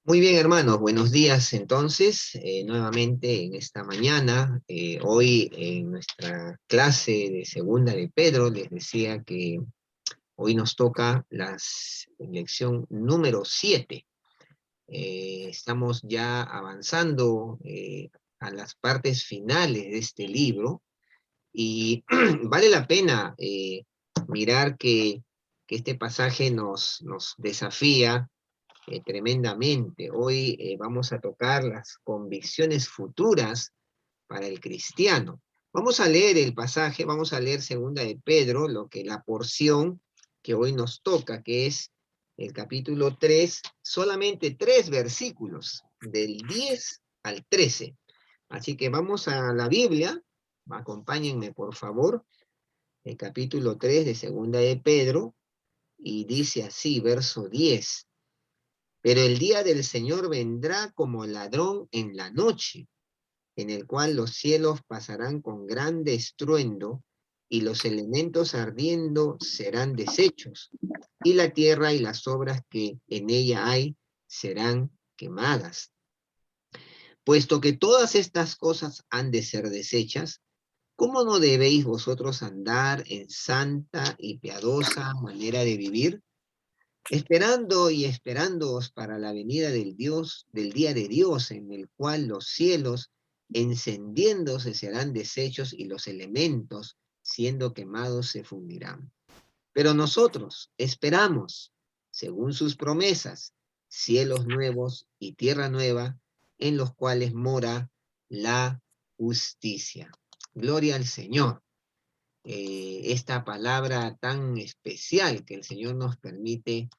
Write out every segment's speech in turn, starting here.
Muy bien, hermanos, buenos días. Entonces, nuevamente en esta mañana, nuevamente en esta mañana, hoy en nuestra clase de segunda de Pedro, les decía que hoy nos toca la lección número 7. Estamos ya avanzando a las partes finales de este libro y vale la pena mirar que este pasaje nos desafía tremendamente. Hoy vamos a tocar las convicciones futuras para el cristiano. Vamos a leer el pasaje, vamos a leer segunda de Pedro, la porción que hoy nos toca, que es el capítulo 3, solamente 3 versículos, del 10 al 13. Así que vamos a la Biblia, acompáñenme por favor, el capítulo 3 de segunda de Pedro, y dice así, verso 10. Pero el día del Señor vendrá como ladrón en la noche, en el cual los cielos pasarán con grande estruendo, y los elementos ardiendo serán deshechos, y la tierra y las obras que en ella hay serán quemadas. Puesto que todas estas cosas han de ser deshechas, ¿cómo no debéis vosotros andar en santa y piadosa manera de vivir? Esperando y esperándoos para la venida del día de Dios, en el cual los cielos encendiéndose serán deshechos y los elementos siendo quemados se fundirán. Pero nosotros esperamos, según sus promesas, cielos nuevos y tierra nueva, en los cuales mora la justicia. Gloria al Señor. Esta palabra tan especial que el Señor nos permite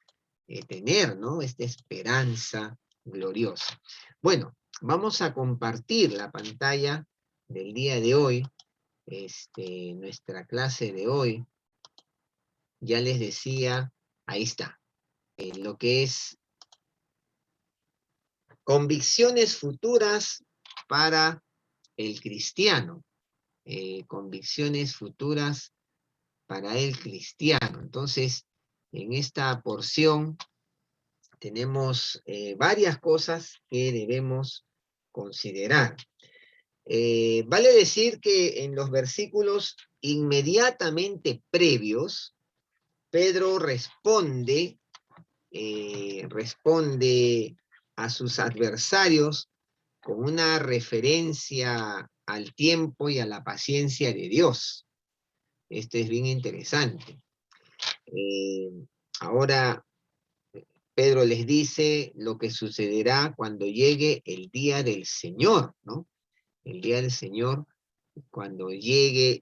tener, ¿no? Esta esperanza gloriosa. Bueno, vamos a compartir la pantalla del día de hoy, nuestra clase de hoy. Ya les decía, ahí está, lo que es convicciones futuras para el cristiano. Convicciones futuras para el cristiano. Entonces, en esta porción tenemos varias cosas que debemos considerar. Vale decir que en los versículos inmediatamente previos, Pedro responde a sus adversarios con una referencia al tiempo y a la paciencia de Dios. Esto es bien interesante. Eh, Ahora, Pedro les dice lo que sucederá cuando llegue el día del Señor, ¿no? El día del Señor, cuando llegue,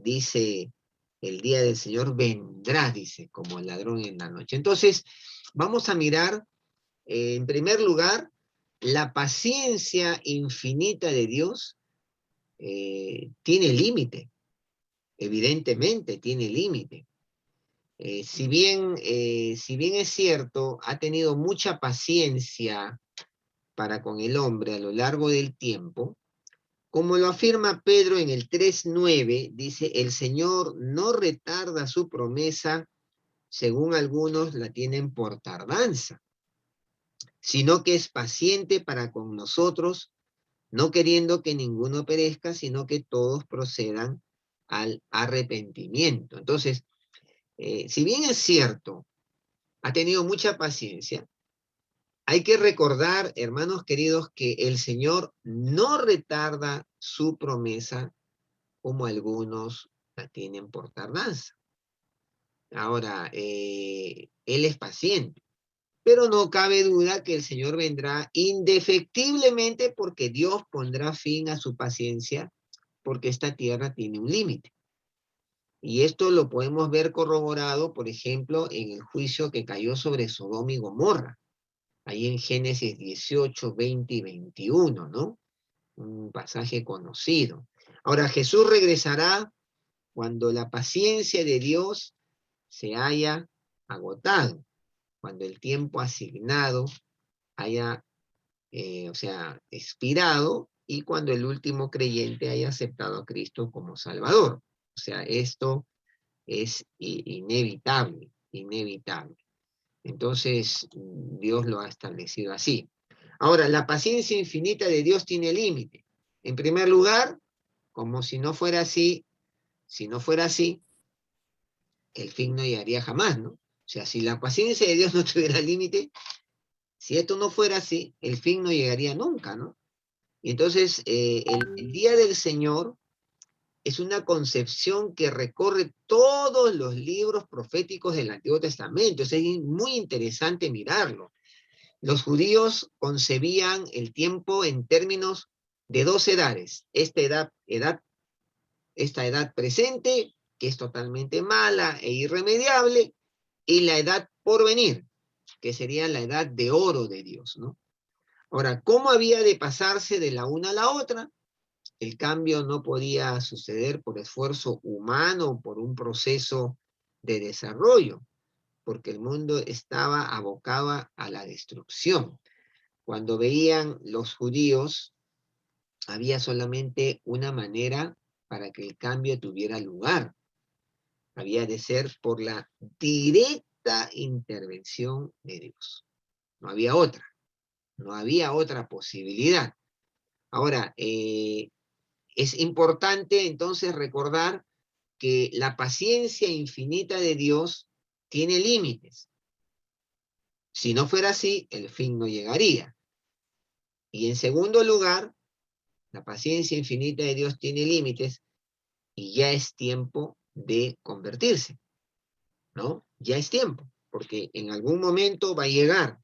dice, el día del Señor vendrá, dice, como el ladrón en la noche. Entonces, vamos a mirar, en primer lugar, la paciencia infinita de Dios tiene límite, evidentemente tiene límite. Si bien es cierto, ha tenido mucha paciencia para con el hombre a lo largo del tiempo, como lo afirma Pedro en el 3:9, dice, el Señor no retarda su promesa, según algunos la tienen por tardanza, sino que es paciente para con nosotros, no queriendo que ninguno perezca, sino que todos procedan al arrepentimiento. Entonces, si bien es cierto, ha tenido mucha paciencia, hay que recordar, hermanos queridos, que el Señor no retarda su promesa como algunos la tienen por tardanza. Ahora, Él es paciente, pero no cabe duda que el Señor vendrá indefectiblemente porque Dios pondrá fin a su paciencia porque esta tierra tiene un límite. Y esto lo podemos ver corroborado, por ejemplo, en el juicio que cayó sobre Sodoma y Gomorra, ahí en Génesis 18, 20 y 21, ¿no? Un pasaje conocido. Ahora, Jesús regresará cuando la paciencia de Dios se haya agotado, cuando el tiempo asignado haya, expirado y cuando el último creyente haya aceptado a Cristo como Salvador. O sea, esto es inevitable, inevitable. Entonces, Dios lo ha establecido así. Ahora, la paciencia infinita de Dios tiene límite. En primer lugar, como si no fuera así, si no fuera así, el fin no llegaría jamás, ¿no? O sea, si la paciencia de Dios no tuviera límite, si esto no fuera así, el fin no llegaría nunca, ¿no? Y entonces, el día del Señor es una concepción que recorre todos los libros proféticos del Antiguo Testamento. Es muy interesante mirarlo. Los judíos concebían el tiempo en términos de dos edades. Esta edad presente, que es totalmente mala e irremediable, y la edad por venir, que sería la edad de oro de Dios, ¿no? Ahora, ¿cómo había de pasarse de la una a la otra? El cambio no podía suceder por esfuerzo humano, por un proceso de desarrollo, porque el mundo estaba abocado a la destrucción. Cuando veían los judíos, había solamente una manera para que el cambio tuviera lugar. Había de ser por la directa intervención de Dios. No había otra. No había otra posibilidad. Ahora, es importante entonces recordar que la paciencia infinita de Dios tiene límites. Si no fuera así, el fin no llegaría. Y en segundo lugar, la paciencia infinita de Dios tiene límites y ya es tiempo de convertirse, ¿no? Ya es tiempo, porque en algún momento va a llegar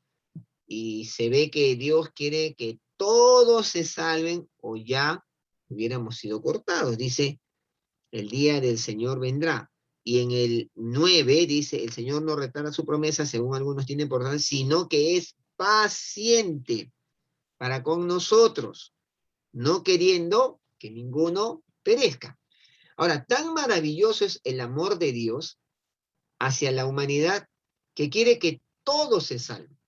y se ve que Dios quiere que todos se salven o ya hubiéramos sido cortados. Dice, el día del Señor vendrá. Y en el 9 dice, el Señor no retarda su promesa, según algunos tienen por tal, sino que es paciente para con nosotros, no queriendo que ninguno perezca. Ahora, tan maravilloso es el amor de Dios hacia la humanidad que quiere que todos se salven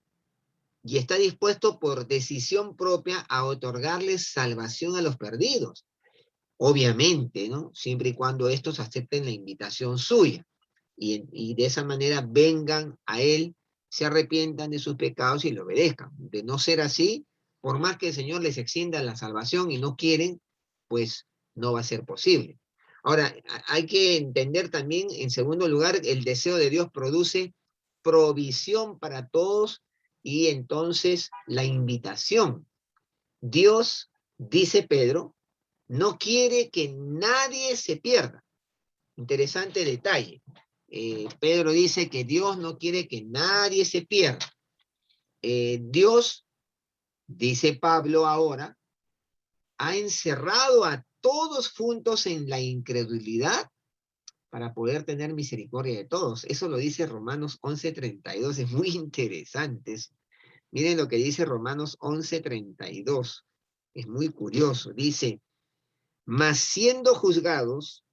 y está dispuesto por decisión propia a otorgarles salvación a los perdidos. Obviamente, ¿no? Siempre y cuando estos acepten la invitación suya y de esa manera vengan a Él, se arrepientan de sus pecados y lo obedezcan. De no ser así, por más que el Señor les extienda la salvación y no quieren, pues no va a ser posible. Ahora, hay que entender también, en segundo lugar, el deseo de Dios produce provisión para todos y entonces la invitación. Dios, dice Pedro, no quiere que nadie se pierda. Interesante detalle. Pedro dice que Dios no quiere que nadie se pierda. Dios, dice Pablo ahora, ha encerrado a todos juntos en la incredulidad para poder tener misericordia de todos. Eso lo dice Romanos 11:32. Es muy interesante eso. Miren lo que dice Romanos 11:32. Es muy curioso. Dice, mas siendo juzgados,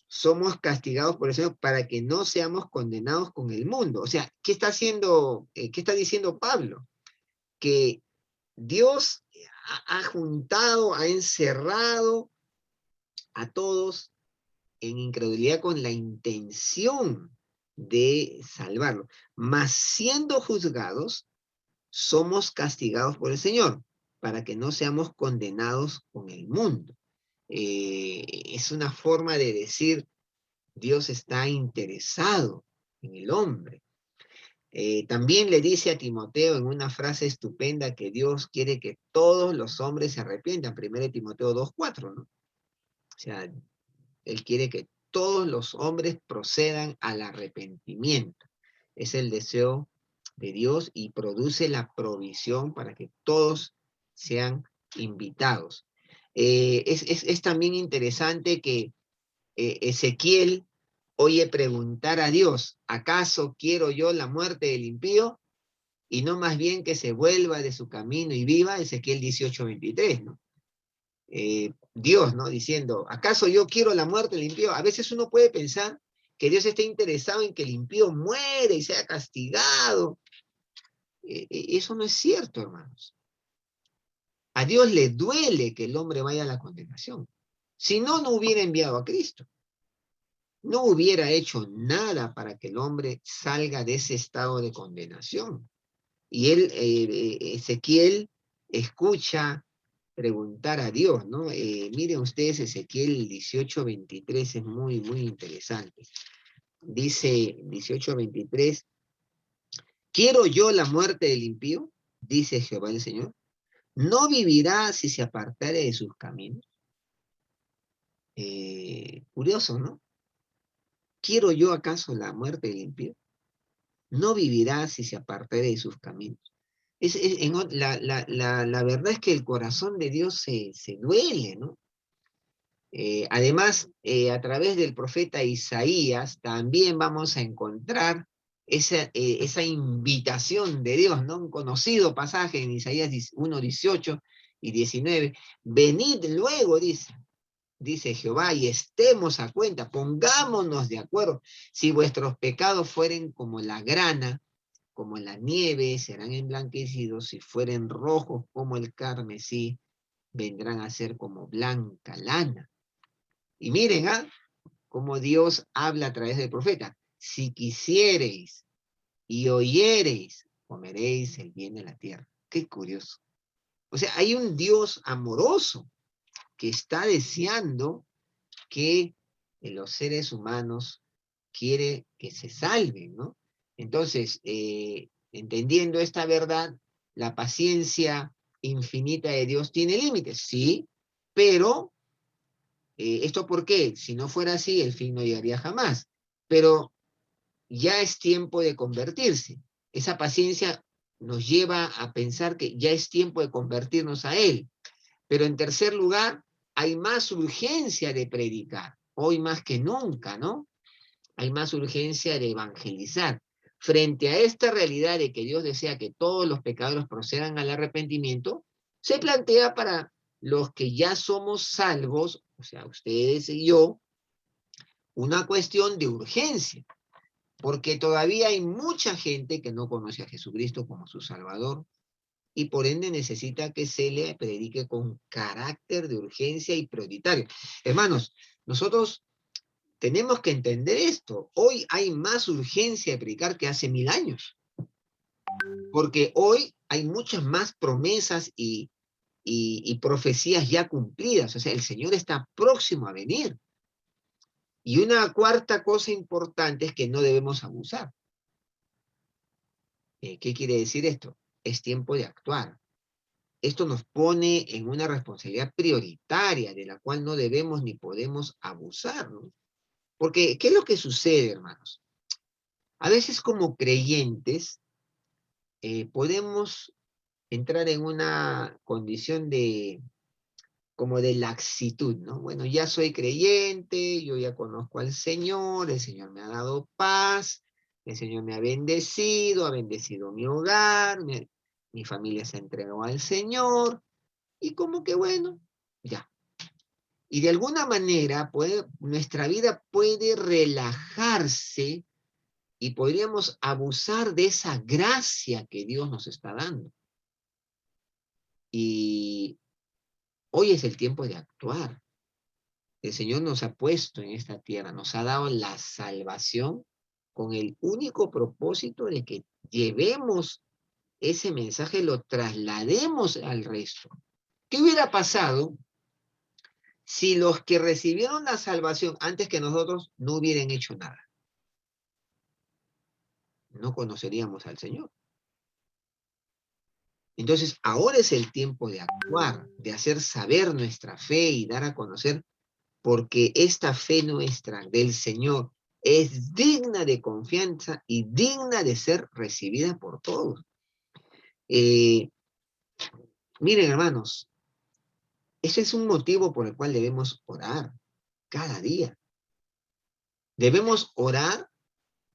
somos castigados por el Señor para que no seamos condenados con el mundo. O sea, ¿qué está haciendo, qué está diciendo Pablo? Que Dios ha juntado, ha encerrado a todos en incredulidad con la intención de salvarlo. Mas siendo juzgados, somos castigados por el Señor para que no seamos condenados con el mundo. Es una forma de decir, Dios está interesado en el hombre. También le dice a Timoteo en una frase estupenda que Dios quiere que todos los hombres se arrepientan. 1 Timoteo 2:4, ¿no? O sea, Él quiere que todos los hombres procedan al arrepentimiento. Es el deseo de Dios y produce la provisión para que todos sean invitados. Es también interesante que Ezequiel oye preguntar a Dios, ¿acaso quiero yo la muerte del impío? Y no más bien que se vuelva de su camino y viva, Ezequiel 18:23, ¿no? Dios, ¿no? Diciendo, ¿acaso yo quiero la muerte del impío? A veces uno puede pensar que Dios está interesado en que el impío muere y sea castigado. Eso no es cierto, hermanos. A Dios le duele que el hombre vaya a la condenación. Si no, no hubiera enviado a Cristo. no hubiera hecho nada para que el hombre salga de ese estado de condenación. Y él, Ezequiel, escucha preguntar a Dios, ¿no? Miren ustedes, Ezequiel 18:23 es muy, muy interesante. Dice 18:23, ¿quiero yo la muerte del impío? Dice Jehová el Señor. ¿No vivirá si se apartare de sus caminos? Curioso, ¿no? ¿Quiero yo acaso la muerte del impío? ¿No vivirá si se apartare de sus caminos? La verdad es que el corazón de Dios se duele, ¿no? Además, a través del profeta Isaías también vamos a encontrar esa invitación de Dios, ¿no? Un conocido pasaje en Isaías 1:18 y 19. Venid luego, dice Jehová, y estemos a cuenta, pongámonos de acuerdo. Si vuestros pecados fueren como la grana, como la nieve, serán emblanquecidos; si fueren rojos como el carmesí, vendrán a ser como blanca lana. Y miren, cómo Dios habla a través del profeta. Si quisiereis y oyereis, comeréis el bien de la tierra. Qué curioso. O sea, hay un Dios amoroso que está deseando que los seres humanos quiere que se salven, ¿no? Entonces, entendiendo esta verdad, la paciencia infinita de Dios tiene límites, sí, pero ¿esto por qué? Si no fuera así, el fin no llegaría jamás. Pero ya es tiempo de convertirse. Esa paciencia nos lleva a pensar que ya es tiempo de convertirnos a Él. Pero en tercer lugar, hay más urgencia de predicar, hoy más que nunca, ¿no? Hay más urgencia de evangelizar. Frente a esta realidad de que Dios desea que todos los pecadores procedan al arrepentimiento, se plantea para los que ya somos salvos, o sea, ustedes y yo, una cuestión de urgencia, porque todavía hay mucha gente que no conoce a Jesucristo como su Salvador y por ende necesita que se le predique con carácter de urgencia y prioritario. Hermanos, nosotros tenemos que entender esto. Hoy hay más urgencia de predicar que hace 1000 años, porque hoy hay muchas más promesas y profecías ya cumplidas. O sea, el Señor está próximo a venir. Y una cuarta cosa importante es que no debemos abusar. ¿Qué quiere decir esto? Es tiempo de actuar. Esto nos pone en una responsabilidad prioritaria de la cual no debemos ni podemos abusar, ¿no? Porque, ¿qué es lo que sucede, hermanos? A veces como creyentes podemos entrar en una condición como de laxitud, ¿no? Bueno, ya soy creyente, yo ya conozco al Señor, el Señor me ha dado paz, el Señor me ha bendecido mi hogar, mi familia se entregó al Señor, y como que bueno, ya. Y de alguna manera nuestra vida puede relajarse y podríamos abusar de esa gracia que Dios nos está dando. Y hoy es el tiempo de actuar. El Señor nos ha puesto en esta tierra, nos ha dado la salvación con el único propósito de que llevemos ese mensaje, lo traslademos al resto. ¿Qué hubiera pasado si los que recibieron la salvación antes que nosotros no hubieran hecho nada? No conoceríamos al Señor. Entonces, ahora es el tiempo de actuar, de hacer saber nuestra fe y dar a conocer, porque esta fe nuestra del Señor es digna de confianza y digna de ser recibida por todos. Eh, Miren, hermanos, ese es un motivo por el cual debemos orar cada día. Debemos orar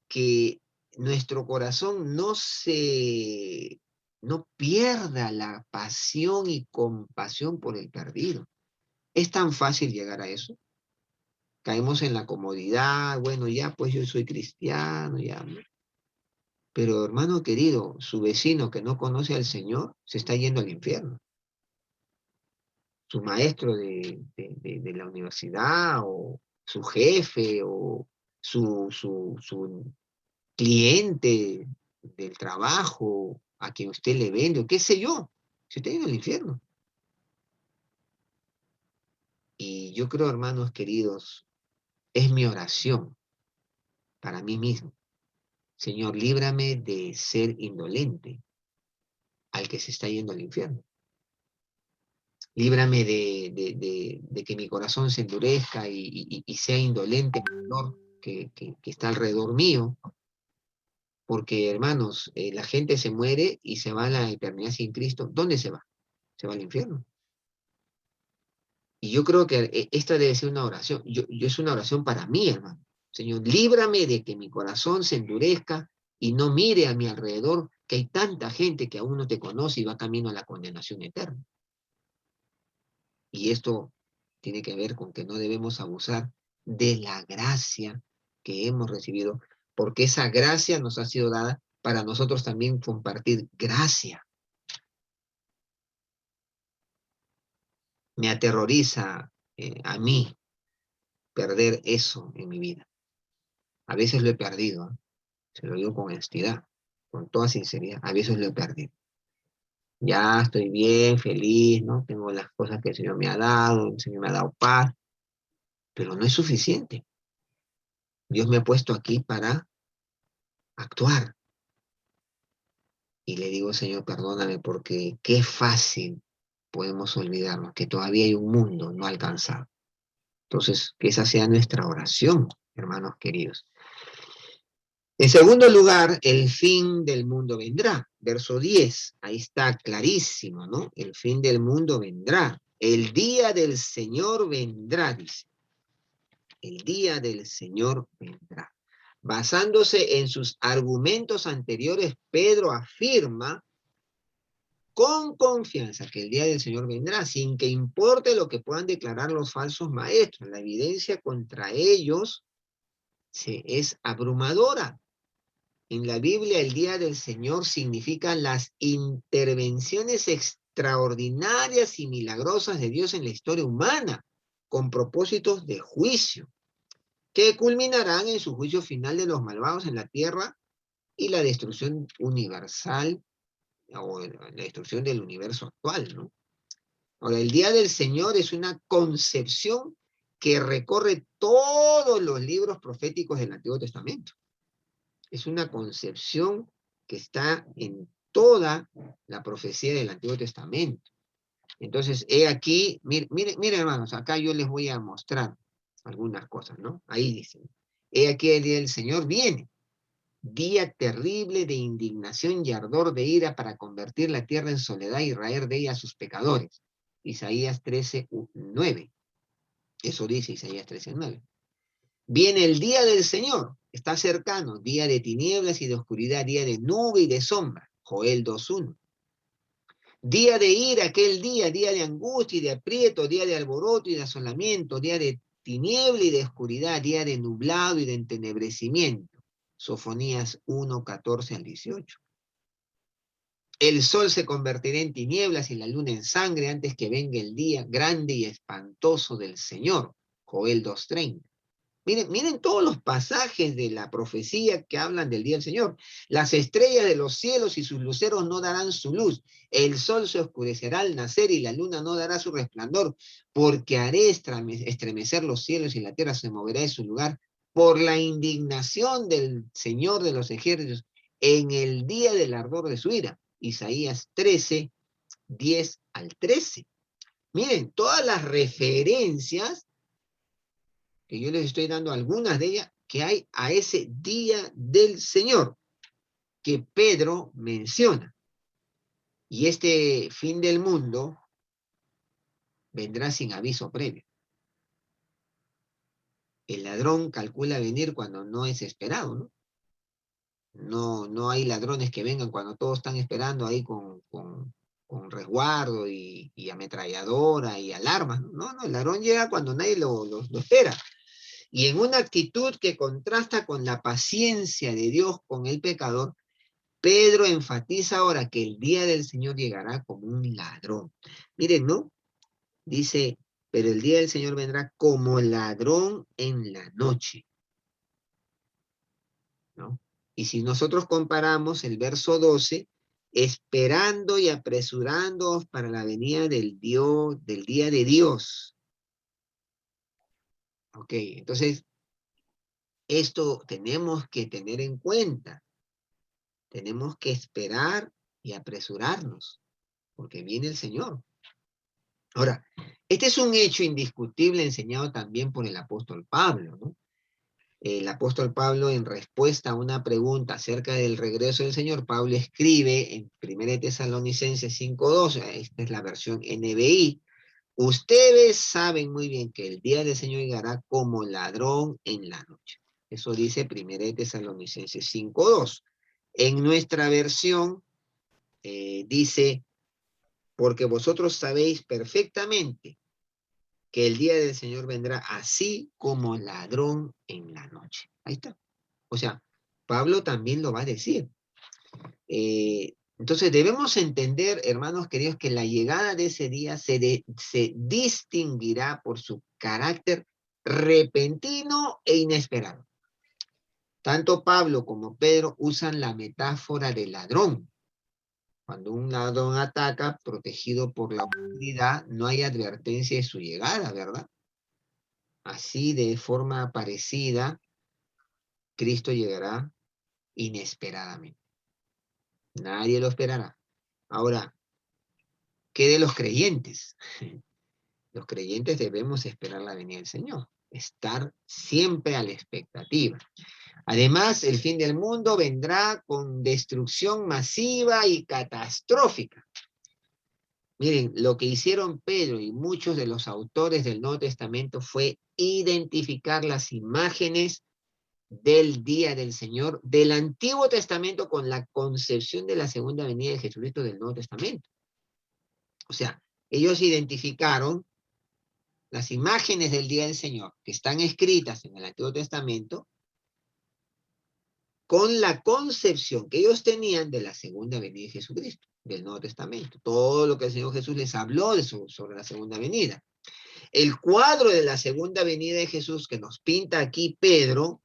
que nuestro corazón no pierda la pasión y compasión por el perdido. Es tan fácil llegar a eso. Caemos en la comodidad, bueno, ya pues yo soy cristiano, ya. Pero hermano querido, su vecino que no conoce al Señor se está yendo al infierno. Su maestro de la universidad o su jefe o su cliente del trabajo a quien usted le vende, o qué sé yo, se está yendo al infierno. Y yo creo, hermanos queridos, es mi oración para mí mismo. Señor, líbrame de ser indolente al que se está yendo al infierno. Líbrame de que mi corazón se endurezca y sea indolente el dolor que está alrededor mío. Porque, hermanos, la gente se muere y se va a la eternidad sin Cristo. ¿Dónde se va? Se va al infierno. Y yo creo que esta debe ser una oración. Yo es una oración para mí, hermano. Señor, líbrame de que mi corazón se endurezca y no mire a mi alrededor que hay tanta gente que aún no te conoce y va camino a la condenación eterna. Y esto tiene que ver con que no debemos abusar de la gracia que hemos recibido, porque esa gracia nos ha sido dada para nosotros también compartir gracia. Me aterroriza a mí perder eso en mi vida. A veces lo he perdido, ¿eh? Se lo digo con honestidad, con toda sinceridad, a veces lo he perdido. Ya estoy bien, feliz, ¿no? Tengo las cosas que el Señor me ha dado, el Señor me ha dado paz, pero no es suficiente. Dios me ha puesto aquí para actuar. Y le digo, Señor, perdóname porque qué fácil podemos olvidarnos que todavía hay un mundo no alcanzado. Entonces, que esa sea nuestra oración, hermanos queridos. En segundo lugar, el fin del mundo vendrá. Verso 10, ahí está clarísimo, ¿no? El fin del mundo vendrá. El día del Señor vendrá, dice. El día del Señor vendrá. Basándose en sus argumentos anteriores, Pedro afirma con confianza que el día del Señor vendrá, sin que importe lo que puedan declarar los falsos maestros. La evidencia contra ellos es abrumadora. En la Biblia, el día del Señor significa las intervenciones extraordinarias y milagrosas de Dios en la historia humana, con propósitos de juicio, que culminarán en su juicio final de los malvados en la tierra y la destrucción universal o la destrucción del universo actual, ¿no? Ahora, el día del Señor es una concepción que recorre todos los libros proféticos del Antiguo Testamento. Es una concepción que está en toda la profecía del Antiguo Testamento. Entonces, he aquí, mire, hermanos, acá yo les voy a mostrar algunas cosas, ¿no? Ahí dicen, he aquí el día del Señor viene, día terrible de indignación y ardor de ira para convertir la tierra en soledad y raer de ella a sus pecadores. Isaías 13:9. Eso dice Isaías 13:9. Viene el día del Señor, está cercano, día de tinieblas y de oscuridad, día de nube y de sombra. Joel 2:1. Día de ira, aquel día de angustia y de aprieto, día de alboroto y de asolamiento, día de tiniebla y de oscuridad, día de nublado y de entenebrecimiento. Sofonías 1:14-18. El sol se convertirá en tinieblas y la luna en sangre antes que venga el día grande y espantoso del Señor. Joel 2:30. Miren todos los pasajes de la profecía que hablan del día del Señor. Las estrellas de los cielos y sus luceros no darán su luz. El sol se oscurecerá al nacer y la luna no dará su resplandor, porque haré estremecer los cielos y la tierra se moverá de su lugar por la indignación del Señor de los ejércitos en el día del ardor de su ira. Isaías 13:10-13. Miren, todas las referencias que yo les estoy dando algunas de ellas, que hay a ese día del Señor que Pedro menciona. Y este fin del mundo vendrá sin aviso previo. El ladrón calcula venir cuando no es esperado, ¿no? No hay ladrones que vengan cuando todos están esperando ahí con resguardo y ametralladora y alarmas. No, el ladrón llega cuando nadie lo espera. Y en una actitud que contrasta con la paciencia de Dios con el pecador, Pedro enfatiza ahora que el día del Señor llegará como un ladrón. Miren, ¿no? Dice, pero el día del Señor vendrá como ladrón en la noche. ¿no? Y si nosotros comparamos el verso 12, esperando y apresurándoos para la venida del día de Dios. Ok, entonces, esto tenemos que tener en cuenta. Tenemos que esperar y apresurarnos, porque viene el Señor. Ahora, este es un hecho indiscutible enseñado también por el apóstol Pablo, ¿no? El apóstol Pablo, en respuesta a una pregunta acerca del regreso del Señor, Pablo escribe en 1 Tesalonicenses 5:12, esta es la versión NBI: ustedes saben muy bien que el día del Señor llegará como ladrón en la noche. Eso dice 1 Tesalonicenses 5:2. En nuestra versión dice: porque vosotros sabéis perfectamente que el día del Señor vendrá así como ladrón en la noche. Ahí está. O sea, Pablo también lo va a decir. Entonces debemos entender, hermanos queridos, que la llegada de ese día se distinguirá por su carácter repentino e inesperado. Tanto Pablo como Pedro usan la metáfora del ladrón. Cuando un ladrón ataca, protegido por la oscuridad, no hay advertencia de su llegada, ¿verdad? Así, de forma parecida, Cristo llegará inesperadamente. Nadie lo esperará. Ahora, ¿qué de los creyentes? Los creyentes debemos esperar la venida del Señor, estar siempre a la expectativa. Además, el fin del mundo vendrá con destrucción masiva y catastrófica. Miren, lo que hicieron Pedro y muchos de los autores del Nuevo Testamento fue identificar las imágenes del día del Señor del Antiguo Testamento con la concepción de la segunda venida de Jesucristo del Nuevo Testamento. O sea, ellos identificaron las imágenes del día del Señor que están escritas en el Antiguo Testamento con la concepción que ellos tenían de la segunda venida de Jesucristo, del Nuevo Testamento. Todo lo que el Señor Jesús les habló sobre la segunda venida. El cuadro de la segunda venida de Jesús que nos pinta aquí Pedro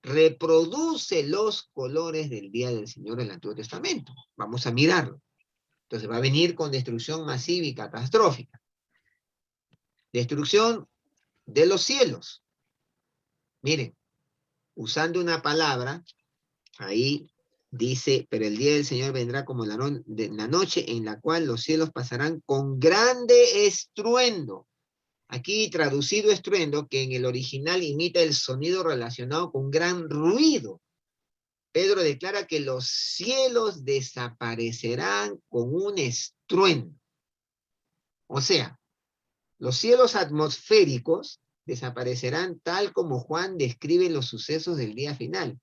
reproduce los colores del día del Señor del Antiguo Testamento. Vamos a mirarlo. Entonces va a venir con destrucción masiva y catastrófica. Destrucción de los cielos. Miren, usando una palabra, ahí dice: pero el día del Señor vendrá como la noche en la cual los cielos pasarán con grande estruendo. Aquí traducido estruendo, que en el original imita el sonido relacionado con gran ruido. Pedro declara que los cielos desaparecerán con un estruendo. O sea, los cielos atmosféricos desaparecerán tal como Juan describe los sucesos del día final.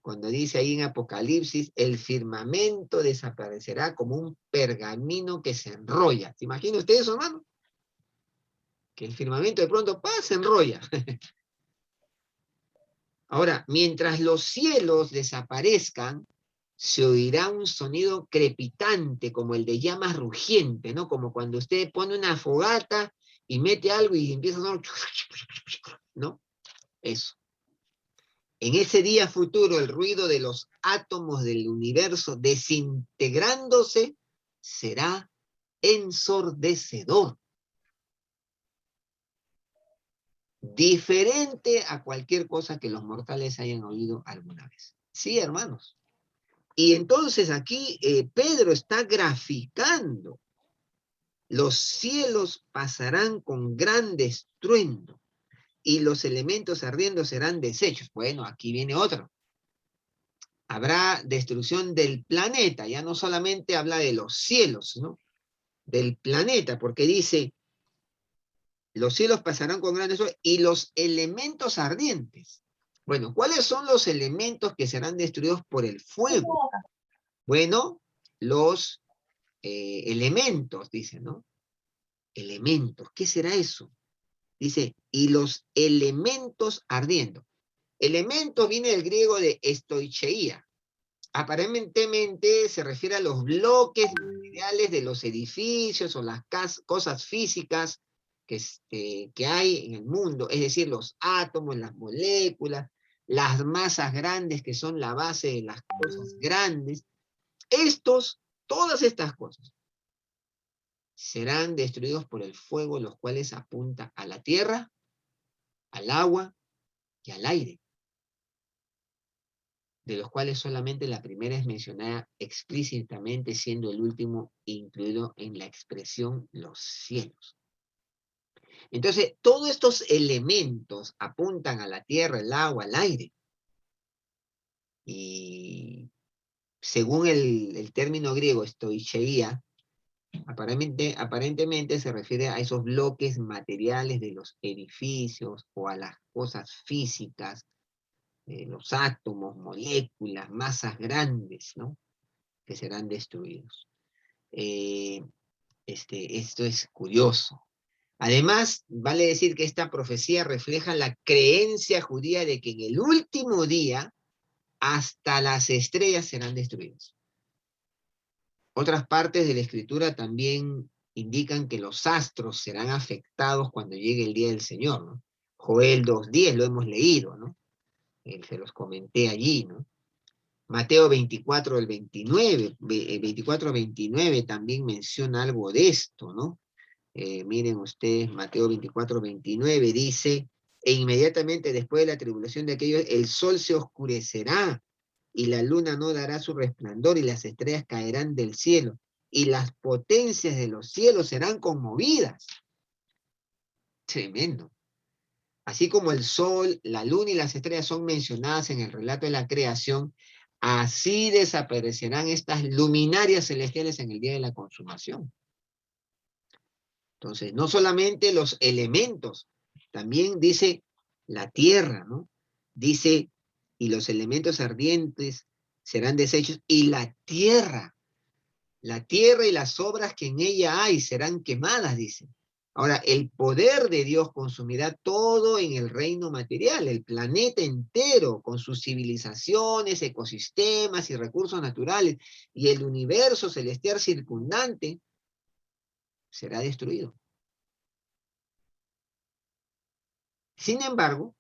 Cuando dice ahí en Apocalipsis: el firmamento desaparecerá como un pergamino que se enrolla. ¿Se imaginan ustedes eso, hermano? Que el firmamento de pronto se enrolla. Ahora, mientras los cielos desaparezcan, se oirá un sonido crepitante como el de llamas rugiente, ¿no? Como cuando usted pone una fogata y mete algo y empieza a sonar, ¿no? Eso. En ese día futuro, el ruido de los átomos del universo desintegrándose será ensordecedor. Diferente a cualquier cosa que los mortales hayan oído alguna vez. Sí, hermanos. Y entonces aquí Pedro está graficando: los cielos pasarán con gran estruendo y los elementos ardiendo serán deshechos. Bueno, aquí viene otro. Habrá destrucción del planeta, ya no solamente habla de los cielos, ¿no? Del planeta, porque dice: los cielos pasarán con gran estruendo y los elementos ardientes. Bueno, ¿cuáles son los elementos que serán destruidos por el fuego? Bueno, los elementos, dice, ¿no? Elementos, ¿qué será eso? Dice: y los elementos ardiendo. Elementos viene del griego de estoicheia. Aparentemente se refiere a los bloques materiales de los edificios o las cosas físicas que hay en el mundo, es decir, los átomos, las moléculas, las masas grandes que son la base de las cosas grandes, todas estas cosas serán destruidos por el fuego, los cuales apunta a la tierra, al agua y al aire, de los cuales solamente la primera es mencionada explícitamente, siendo el último incluido en la expresión los cielos. Entonces, todos estos elementos apuntan a la tierra, el agua, el aire. Y según el término griego stoicheia, aparentemente se refiere a esos bloques materiales de los edificios o a las cosas físicas, los átomos, moléculas, masas grandes, ¿no? Que serán destruidos. Esto es curioso. Además, vale decir que esta profecía refleja la creencia judía de que en el último día hasta las estrellas serán destruidas. Otras partes de la escritura también indican que los astros serán afectados cuando llegue el día del Señor, ¿no? Joel 2:10 lo hemos leído, ¿no? Se los comenté allí, ¿no? Mateo 24 al 29, 24 29 también menciona algo de esto, ¿no? Miren ustedes, Mateo 24, 29 dice, e inmediatamente después de la tribulación de aquellos, el sol se oscurecerá, y la luna no dará su resplandor, y las estrellas caerán del cielo, y las potencias de los cielos serán conmovidas. Tremendo. Así como el sol, la luna y las estrellas son mencionadas en el relato de la creación, así desaparecerán estas luminarias celestiales en el día de la consumación. Entonces, no solamente los elementos, también dice la tierra, ¿no? Dice, y los elementos ardientes serán deshechos, y la tierra y las obras que en ella hay serán quemadas, dice. Ahora, el poder de Dios consumirá todo en el reino material, el planeta entero, con sus civilizaciones, ecosistemas y recursos naturales, y el universo celestial circundante será destruido. Sin embargo,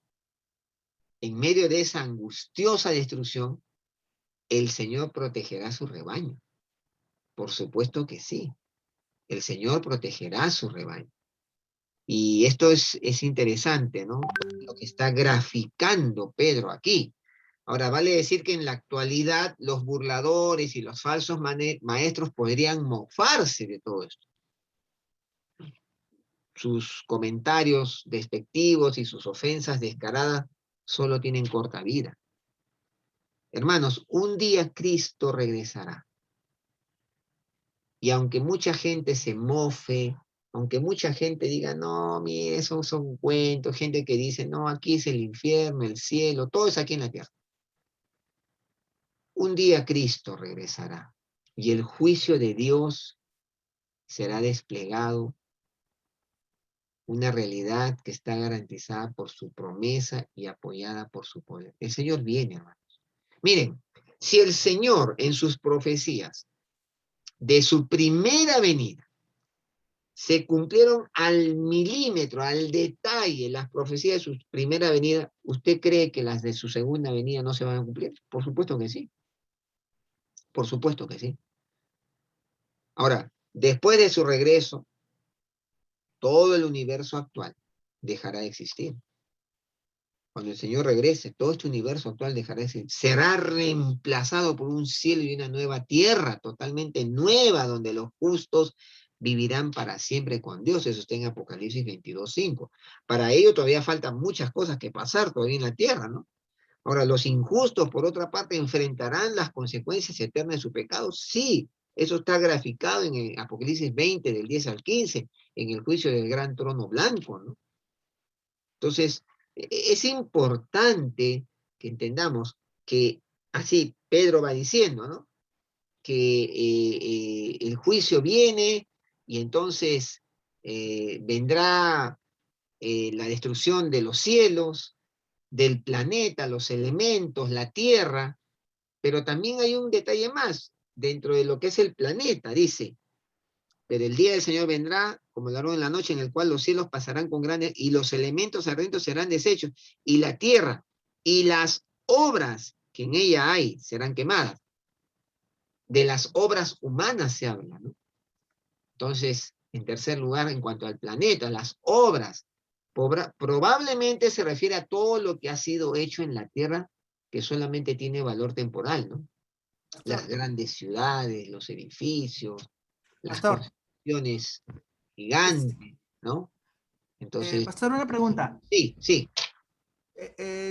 en medio de esa angustiosa destrucción, el Señor protegerá a su rebaño. Por supuesto que sí. El Señor protegerá a su rebaño. Y esto es interesante, ¿no? Lo que está graficando Pedro aquí. Ahora, vale decir que en la actualidad los burladores y los falsos maestros podrían mofarse de todo esto. Sus comentarios despectivos y sus ofensas descaradas solo tienen corta vida. Hermanos, un día Cristo regresará. Y aunque mucha gente se mofe, aunque mucha gente diga, no, mire, esos son cuentos, gente que dice, no, aquí es el infierno, el cielo, todo es aquí en la tierra. Un día Cristo regresará y el juicio de Dios será desplegado, una realidad que está garantizada por su promesa y apoyada por su poder. El Señor viene, hermanos. Miren, si el Señor en sus profecías de su primera venida se cumplieron al milímetro, al detalle, las profecías de su primera venida, ¿usted cree que las de su segunda venida no se van a cumplir? Por supuesto que sí. Por supuesto que sí. Ahora, después de su regreso, todo el universo actual dejará de existir. Cuando el Señor regrese, todo este universo actual dejará de existir. Será reemplazado por un cielo y una nueva tierra, totalmente nueva, donde los justos vivirán para siempre con Dios. Eso está en Apocalipsis 22:5. Para ello todavía faltan muchas cosas que pasar todavía en la tierra, ¿no? Ahora, los injustos, por otra parte, enfrentarán las consecuencias eternas de su pecado. Sí, eso está graficado en el Apocalipsis 20, del 10 al 15, en el juicio del gran trono blanco, ¿no? Entonces, es importante que entendamos que así Pedro va diciendo, ¿no? Que el juicio viene y entonces vendrá la destrucción de los cielos, del planeta, los elementos, la tierra, pero también hay un detalle más dentro de lo que es el planeta, dice, pero el día del Señor vendrá como ladrón en la noche, en el cual los cielos pasarán con grandes, y los elementos ardientes serán deshechos, y la tierra y las obras que en ella hay serán quemadas. De las obras humanas se habla, ¿no? Entonces, en tercer lugar, en cuanto al planeta, las obras, probablemente se refiere a todo lo que ha sido hecho en la Tierra que solamente tiene valor temporal, ¿no? Las Pastor, grandes ciudades, los edificios, las pastor, construcciones es- gigantes, ¿no? Entonces, pastor, una pregunta. sí, sí,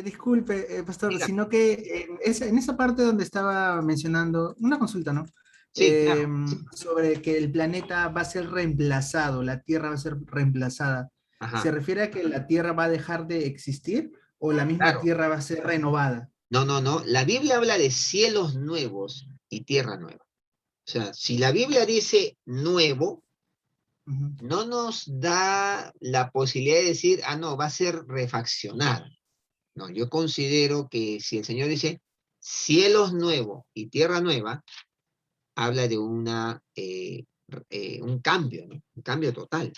Disculpe, pastor, dígame. sino que en esa parte donde estaba mencionando, una consulta, ¿no? Sí, claro. Sobre que el planeta va a ser reemplazado, la Tierra va a ser reemplazada. ¿Se Ajá, refiere a que la Tierra va a dejar de existir o la misma claro. Tierra va a ser renovada? No, no, no. La Biblia habla de cielos nuevos y tierra nueva. O sea, si la Biblia dice nuevo, Ujú. no nos da la posibilidad de decir, ah, no, va a ser refaccionada. No, yo considero que si el Señor dice cielos nuevos y tierra nueva, habla de un cambio, ¿no? Un cambio total.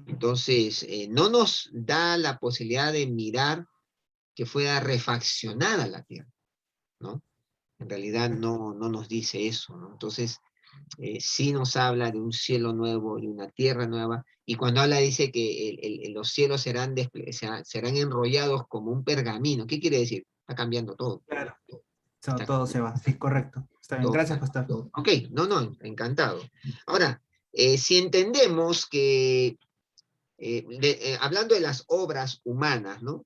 Entonces, no nos da la posibilidad de mirar que fuera refaccionada la tierra, ¿no? En realidad no nos dice eso, ¿no? Entonces, sí nos habla de un cielo nuevo y una tierra nueva, y cuando habla dice que los cielos serán enrollados como un pergamino. ¿Qué quiere decir? Está cambiando todo. Claro. Está Todo se cambiando va, sí, correcto. Está bien, todo. gracias, pastor. Ok, no, no, encantado. Ahora, si entendemos que, hablando de las obras humanas, ¿no?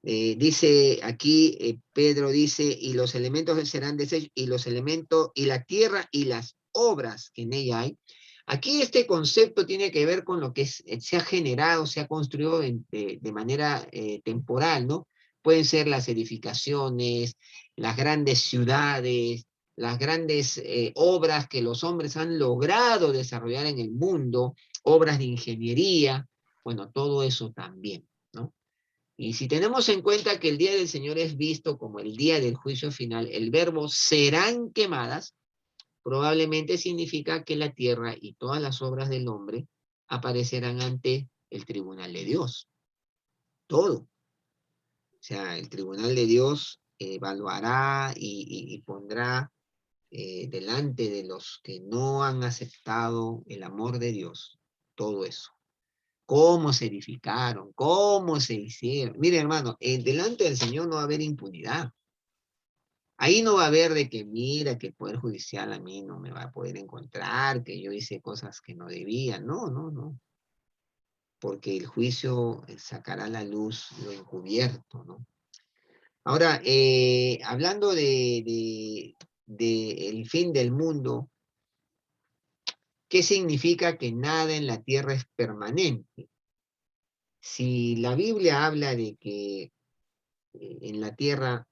Dice aquí, Pedro dice, y los elementos serán desechos, y los elementos, y la tierra y las obras que en ella hay. Aquí este concepto tiene que ver con lo que se ha generado, se ha construido de manera temporal, ¿no? Pueden ser las edificaciones, las grandes ciudades, las grandes obras que los hombres han logrado desarrollar en el mundo, obras de ingeniería, bueno, todo eso también, ¿no? Y si tenemos en cuenta que el día del Señor es visto como el día del juicio final, el verbo serán quemadas, probablemente significa que la tierra y todas las obras del hombre aparecerán ante el tribunal de Dios. Todo. O sea, el tribunal de Dios evaluará y pondrá delante de los que no han aceptado el amor de Dios todo eso. Cómo se edificaron, cómo se hicieron. Mire, hermano, delante del Señor no va a haber impunidad. Ahí no va a haber de que, mira, que el Poder Judicial a mí no me va a poder encontrar, que yo hice cosas que no debía. No, no, no. Porque el juicio sacará a la luz lo encubierto, ¿no? Ahora, hablando de el fin del mundo, ¿qué significa que nada en la tierra es permanente? Si la Biblia habla de que en la tierra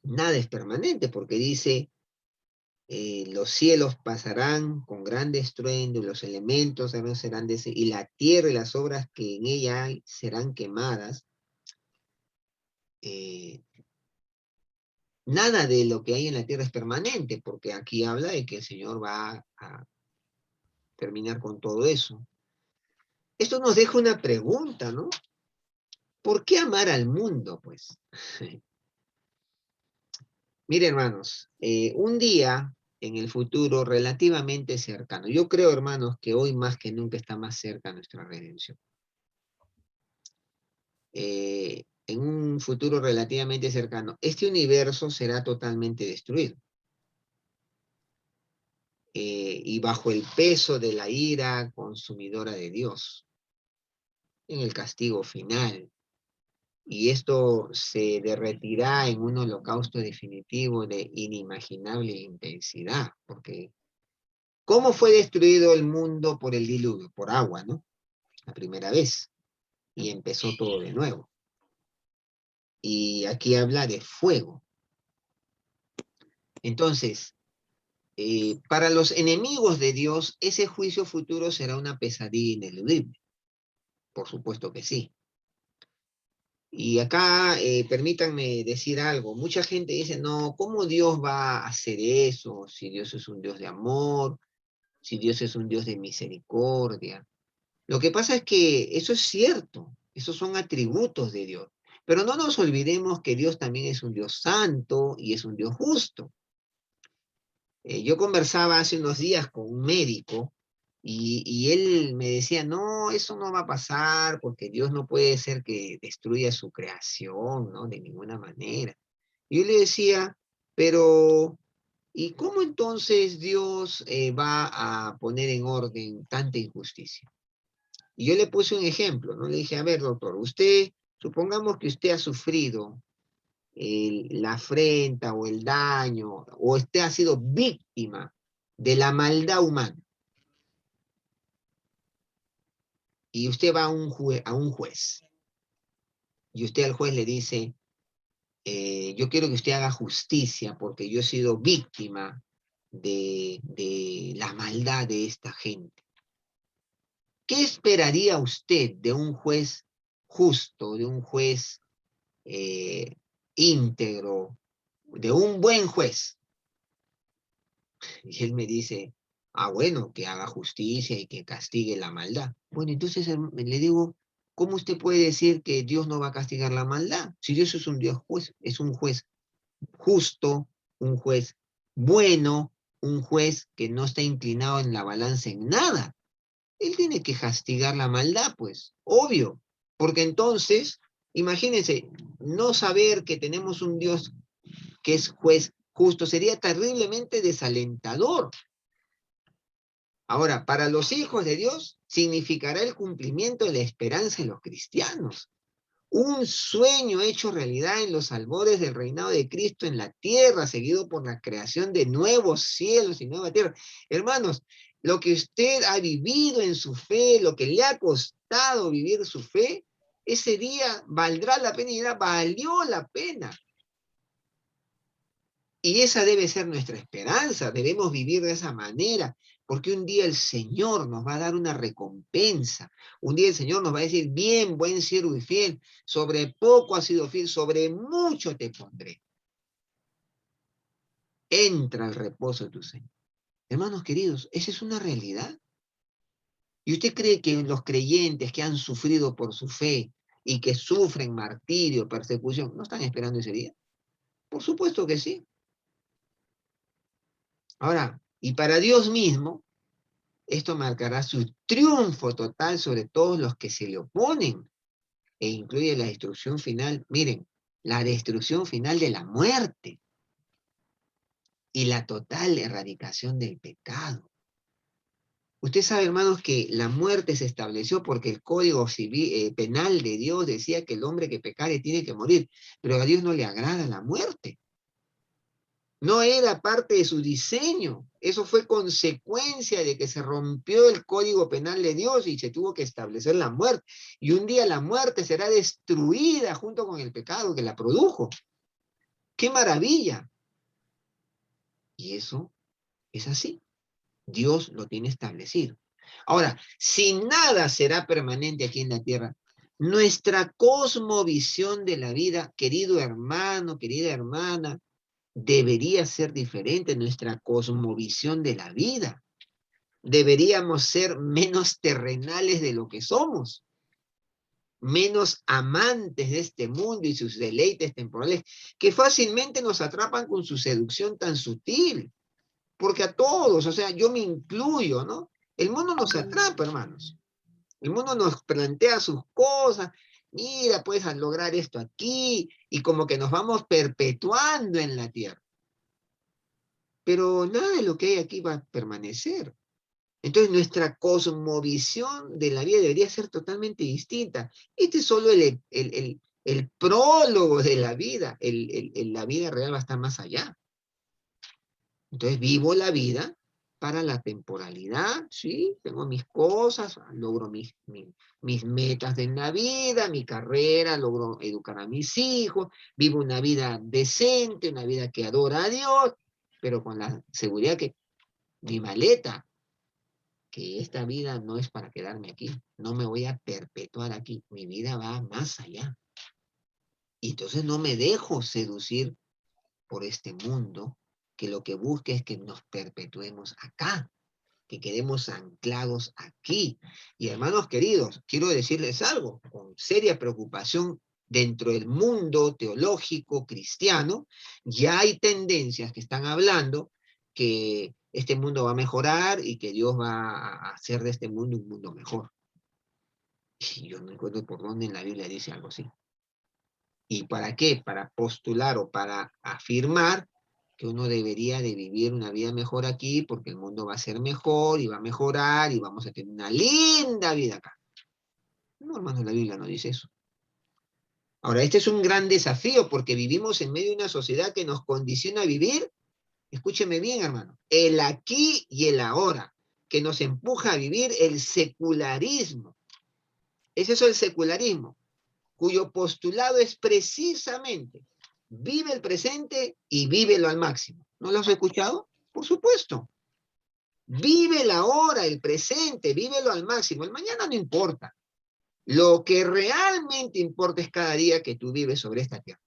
nada es permanente, porque dice, los cielos pasarán con gran estruendo, y los elementos serán y la tierra y las obras que en ella hay serán quemadas. Eh, Nada de lo que hay en la tierra es permanente, porque aquí habla de que el Señor va a terminar con todo eso. Esto nos deja una pregunta, ¿no? ¿Por qué amar al mundo, pues? Mire, hermanos, un día en el futuro relativamente cercano, yo creo, hermanos, que hoy más que nunca está más cerca nuestra redención. En un futuro relativamente cercano, este universo será totalmente destruido. Y bajo el peso de la ira consumidora de Dios, en el castigo final. Y esto se derretirá en un holocausto definitivo de inimaginable intensidad, porque ¿cómo fue destruido el mundo por el diluvio? Por agua, ¿no? La primera vez. Y empezó todo de nuevo. Y aquí habla de fuego. Entonces, para los enemigos de Dios, ese juicio futuro será una pesadilla ineludible. Por supuesto que sí. Y acá permítanme decir algo. Mucha gente dice, no, ¿cómo Dios va a hacer eso? Si Dios es un Dios de amor, si Dios es un Dios de misericordia. Lo que pasa es que eso es cierto. Esos son atributos de Dios. Pero no nos olvidemos que Dios también es un Dios santo y es un Dios justo. Yo conversaba hace unos días con un médico y él me decía, no, eso no va a pasar porque Dios no puede ser que destruya su creación, ¿no? De ninguna manera. Y yo le decía, pero ¿y cómo entonces Dios va a poner en orden tanta injusticia? Y yo le puse un ejemplo, ¿no? Le dije, a ver, doctor, usted, supongamos que usted ha sufrido la afrenta o el daño, o usted ha sido víctima de la maldad humana, y usted va a un juez, y usted al juez le dice, yo quiero que usted haga justicia porque yo he sido víctima de la maldad de esta gente. ¿Qué esperaría usted de un juez justo, de un juez eh, íntegro, de un buen juez? Y él me dice, ah, bueno, que haga justicia y que castigue la maldad. Bueno, entonces le digo, ¿cómo usted puede decir que Dios no va a castigar la maldad? Si Dios es un Dios juez, es un juez justo, un juez bueno, un juez que no está inclinado en la balanza en nada. Él tiene que castigar la maldad, pues, obvio. Porque entonces, imagínense, no saber que tenemos un Dios que es juez justo sería terriblemente desalentador. Ahora, para los hijos de Dios significará el cumplimiento de la esperanza en los cristianos. Un sueño hecho realidad en los albores del reinado de Cristo en la tierra, seguido por la creación de nuevos cielos y nueva tierra. Hermanos, lo que usted ha vivido en su fe, lo que le ha costado vivir su fe, ese día valdrá la pena y dirá, valió la pena. Y esa debe ser nuestra esperanza, debemos vivir de esa manera, porque un día el Señor nos va a dar una recompensa, un día el Señor nos va a decir, bien, buen siervo y fiel, sobre poco has sido fiel, sobre mucho te pondré. Entra al reposo de tu Señor. Hermanos queridos, esa es una realidad. ¿Y usted cree que los creyentes que han sufrido por su fe y que sufren martirio, persecución, no están esperando ese día? Por supuesto que sí. Ahora, y para Dios mismo, esto marcará su triunfo total sobre todos los que se le oponen e incluye la destrucción final, miren, la destrucción final de la muerte y la total erradicación del pecado. Usted sabe, hermanos, que la muerte se estableció porque el Código Civil, Penal de Dios decía que el hombre que pecare tiene que morir, pero a Dios no le agrada la muerte. No era parte de su diseño. Eso fue consecuencia de que se rompió el código penal de Dios y se tuvo que establecer la muerte. Y un día la muerte será destruida junto con el pecado que la produjo. ¡Qué maravilla! Y eso es así. Dios lo tiene establecido. Ahora, si nada será permanente aquí en la tierra, nuestra cosmovisión de la vida, querido hermano, querida hermana, debería ser diferente nuestra cosmovisión de la vida. Deberíamos ser menos terrenales de lo que somos, menos amantes de este mundo y sus deleites temporales, que fácilmente nos atrapan con su seducción tan sutil. Porque a todos, o sea, yo me incluyo, ¿no? El mundo nos atrapa, hermanos. El mundo nos plantea sus cosas. Mira, puedes lograr esto aquí, y como que nos vamos perpetuando en la tierra. Pero nada de lo que hay aquí va a permanecer. Entonces nuestra cosmovisión de la vida debería ser totalmente distinta. Este es solo el prólogo de la vida. La vida real va a estar más allá. Entonces vivo la vida para la temporalidad, ¿sí? Tengo mis cosas, logro mis metas en la vida, mi carrera, logro educar a mis hijos, vivo una vida decente, una vida que adora a Dios, pero con la seguridad que mi maleta, que esta vida no es para quedarme aquí, no me voy a perpetuar aquí, mi vida va más allá. Y entonces no me dejo seducir por este mundo que lo que busca es que nos perpetuemos acá, que quedemos anclados aquí. Y hermanos queridos, quiero decirles algo, con seria preocupación dentro del mundo teológico cristiano, ya hay tendencias que están hablando que este mundo va a mejorar y que Dios va a hacer de este mundo un mundo mejor. Y yo no encuentro por dónde en la Biblia dice algo así. ¿Y para qué? Para postular o para afirmar que uno debería de vivir una vida mejor aquí porque el mundo va a ser mejor y va a mejorar y vamos a tener una linda vida acá. No, hermano, la Biblia no dice eso. Ahora, este es un gran desafío porque vivimos en medio de una sociedad que nos condiciona a vivir, escúcheme bien, hermano, el aquí y el ahora, que nos empuja a vivir el secularismo. Es eso el secularismo, cuyo postulado es precisamente vive el presente y vívelo al máximo. ¿No lo has escuchado? Por supuesto. Vive la hora, el presente, vívelo al máximo. El mañana no importa. Lo que realmente importa es cada día que tú vives sobre esta tierra.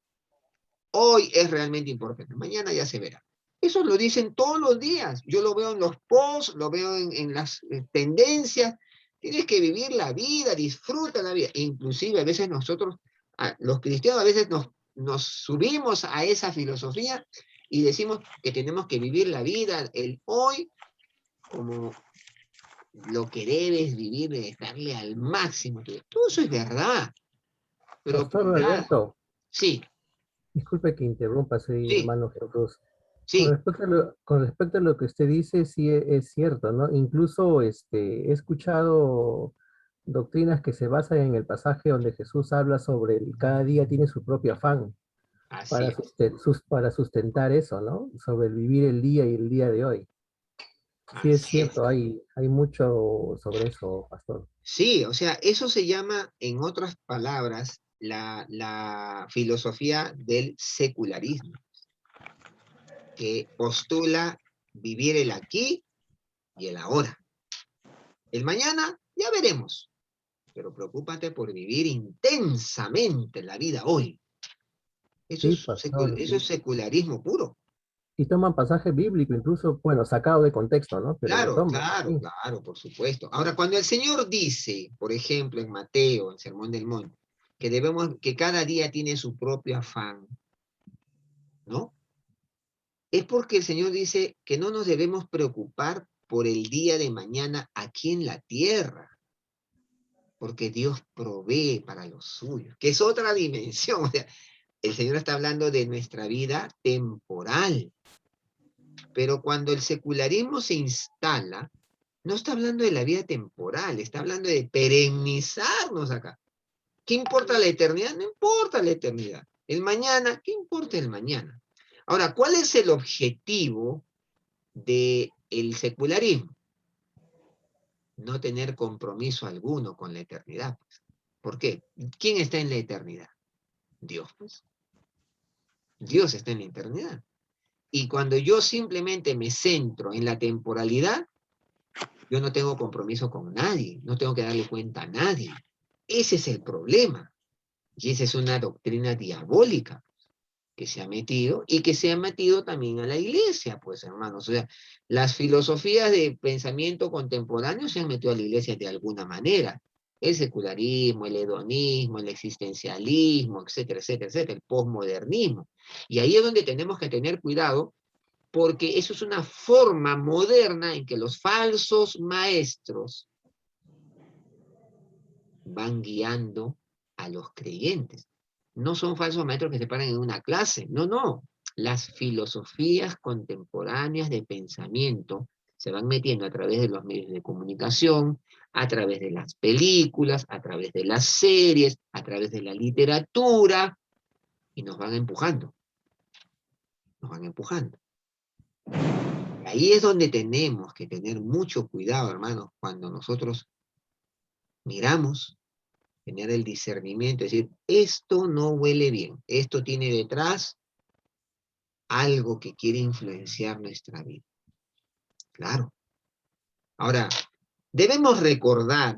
Hoy es realmente importante, mañana ya se verá. Eso lo dicen todos los días. Yo lo veo en los posts, lo veo en las tendencias. Tienes que vivir la vida, disfruta la vida. Inclusive a veces nosotros, los cristianos, a veces nos subimos a esa filosofía y decimos que tenemos que vivir la vida, el hoy, como lo que debes vivir, de darle al máximo. Todo eso es verdad. Pero Pastor ya, Alberto, sí, disculpe que interrumpa, soy sí, hermano Jesús. sí. Con respecto a lo que usted dice, sí es cierto, ¿no? Incluso he escuchado doctrinas que se basan en el pasaje donde Jesús habla sobre el cada día tiene su propio afán Así es, para sustentar eso, ¿no? Sobre el vivir el día y el día de hoy. Sí es así es. cierto, hay mucho sobre eso, pastor. Sí, o sea, eso se llama, en otras palabras, la filosofía del secularismo, que postula vivir el aquí y el ahora. El mañana ya veremos, pero preocúpate por vivir intensamente la vida hoy. Sí, pastor, Eso es sí. secularismo puro. Y toman pasaje bíblico, incluso, bueno, sacado de contexto, ¿no? Pero lo Claro, toman, claro, sí. claro, por supuesto. Ahora, cuando el Señor dice, por ejemplo, en Mateo, en Sermón del Monte, que cada día tiene su propio afán, ¿no? Es porque el Señor dice que no nos debemos preocupar por el día de mañana aquí en la tierra, porque Dios provee para los suyos, que es otra dimensión. O sea, el Señor está hablando de nuestra vida temporal, pero cuando el secularismo se instala, no está hablando de la vida temporal, está hablando de perennizarnos acá. ¿Qué importa la eternidad? No importa la eternidad. El mañana, ¿qué importa el mañana? Ahora, ¿cuál es el objetivo del secularismo? No tener compromiso alguno con la eternidad, pues. ¿Por qué? ¿Quién está en la eternidad? Dios, pues. Dios está en la eternidad. Y cuando yo simplemente me centro en la temporalidad, yo no tengo compromiso con nadie, no tengo que darle cuenta a nadie. Ese es el problema. Y esa es una doctrina diabólica que se ha metido y que se ha metido también a la iglesia, pues hermanos. O sea, las filosofías de pensamiento contemporáneo se han metido a la iglesia de alguna manera. El secularismo, el hedonismo, el existencialismo, etcétera, etcétera, etcétera, el posmodernismo. Y ahí es donde tenemos que tener cuidado porque eso es una forma moderna en que los falsos maestros van guiando a los creyentes. No son falsos maestros que se paran en una clase, no, no. Las filosofías contemporáneas de pensamiento se van metiendo a través de los medios de comunicación, a través de las películas, a través de las series, a través de la literatura, y nos van empujando, nos van empujando. Ahí es donde tenemos que tener mucho cuidado, hermanos, cuando nosotros miramos, tener el discernimiento, decir, esto no huele bien, esto tiene detrás algo que quiere influenciar nuestra vida. Claro. Ahora, debemos recordar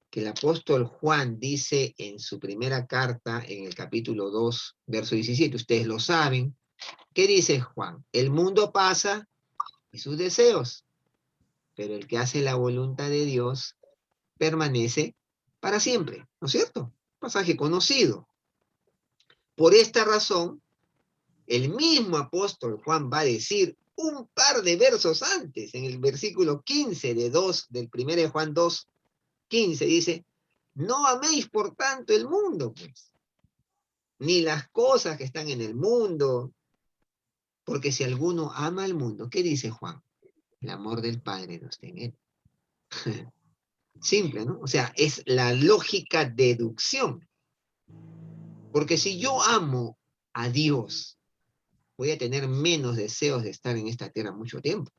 que el apóstol Juan dice en su primera carta, en el capítulo 2, verso 17, ustedes lo saben, ¿qué dice Juan? El mundo pasa y sus deseos, pero el que hace la voluntad de Dios permanece para siempre, ¿no es cierto? Pasaje conocido. Por esta razón, el mismo apóstol Juan va a decir un par de versos antes, en el versículo 15 del 1 de Juan 2, 15, dice, no améis por tanto el mundo, pues, ni las cosas que están en el mundo, porque si alguno ama al mundo, ¿qué dice Juan? El amor del Padre no está en él. Simple, ¿no? O sea, es la lógica deducción. Porque si yo amo a Dios, voy a tener menos deseos de estar en esta tierra mucho tiempo.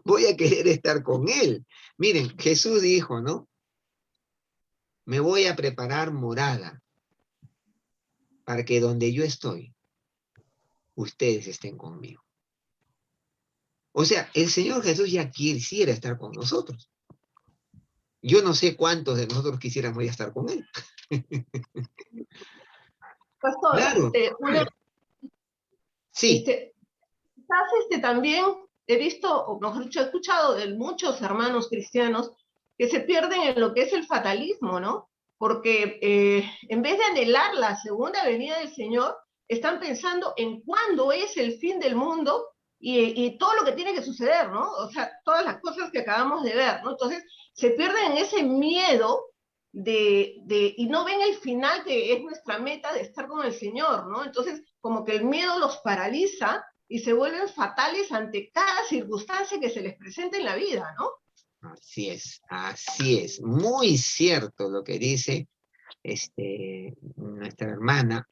Voy a querer estar con Él. Miren, Jesús dijo, ¿no? Me voy a preparar morada para que donde yo estoy, ustedes estén conmigo. O sea, el Señor Jesús ya quisiera estar con nosotros. Yo no sé cuántos de nosotros quisiéramos ya estar con Él. Pastor, Claro. Sí. Quizás también he visto, o mejor dicho, he escuchado de muchos hermanos cristianos que se pierden en lo que es el fatalismo, ¿no? Porque en vez de anhelar la segunda venida del Señor, están pensando en cuándo es el fin del mundo y todo lo que tiene que suceder, ¿no? O sea, todas las cosas que acabamos de ver, ¿no? Entonces, se pierden en ese miedo y no ven el final que es nuestra meta de estar con el Señor, ¿no? Entonces, como que el miedo los paraliza y se vuelven fatales ante cada circunstancia que se les presenta en la vida, ¿no? Así es. Muy cierto lo que dice nuestra hermana,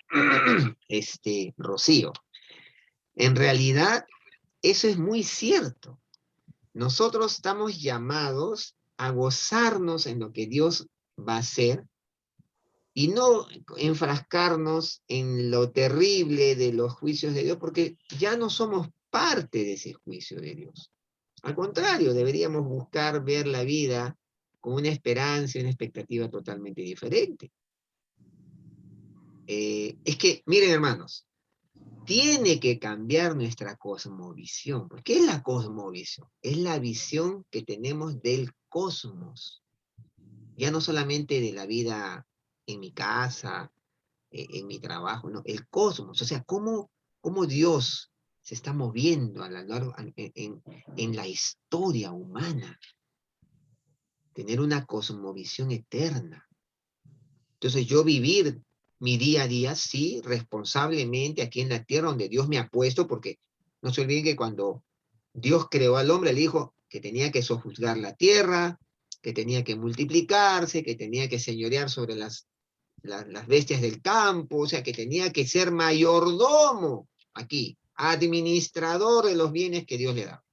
Rocío. En realidad, eso es muy cierto. Nosotros estamos llamados a gozarnos en lo que Dios va a hacer y no enfrascarnos en lo terrible de los juicios de Dios, porque ya no somos parte de ese juicio de Dios. Al contrario, deberíamos buscar ver la vida con una esperanza y una expectativa totalmente diferente. Es que, miren hermanos, tiene que cambiar nuestra cosmovisión. ¿Qué es la cosmovisión? Es la visión que tenemos del cosmos. Ya no solamente de la vida en mi casa, en mi trabajo, no, el cosmos. O sea, cómo Dios se está moviendo a la largo, en la historia humana. Tener una cosmovisión eterna. Entonces yo vivir mi día a día, sí, responsablemente aquí en la tierra donde Dios me ha puesto, porque no se olviden que cuando Dios creó al hombre, le dijo que tenía que sojuzgar la tierra, que tenía que multiplicarse, que tenía que señorear sobre las bestias del campo, o sea, que tenía que ser mayordomo aquí, administrador de los bienes que Dios le da.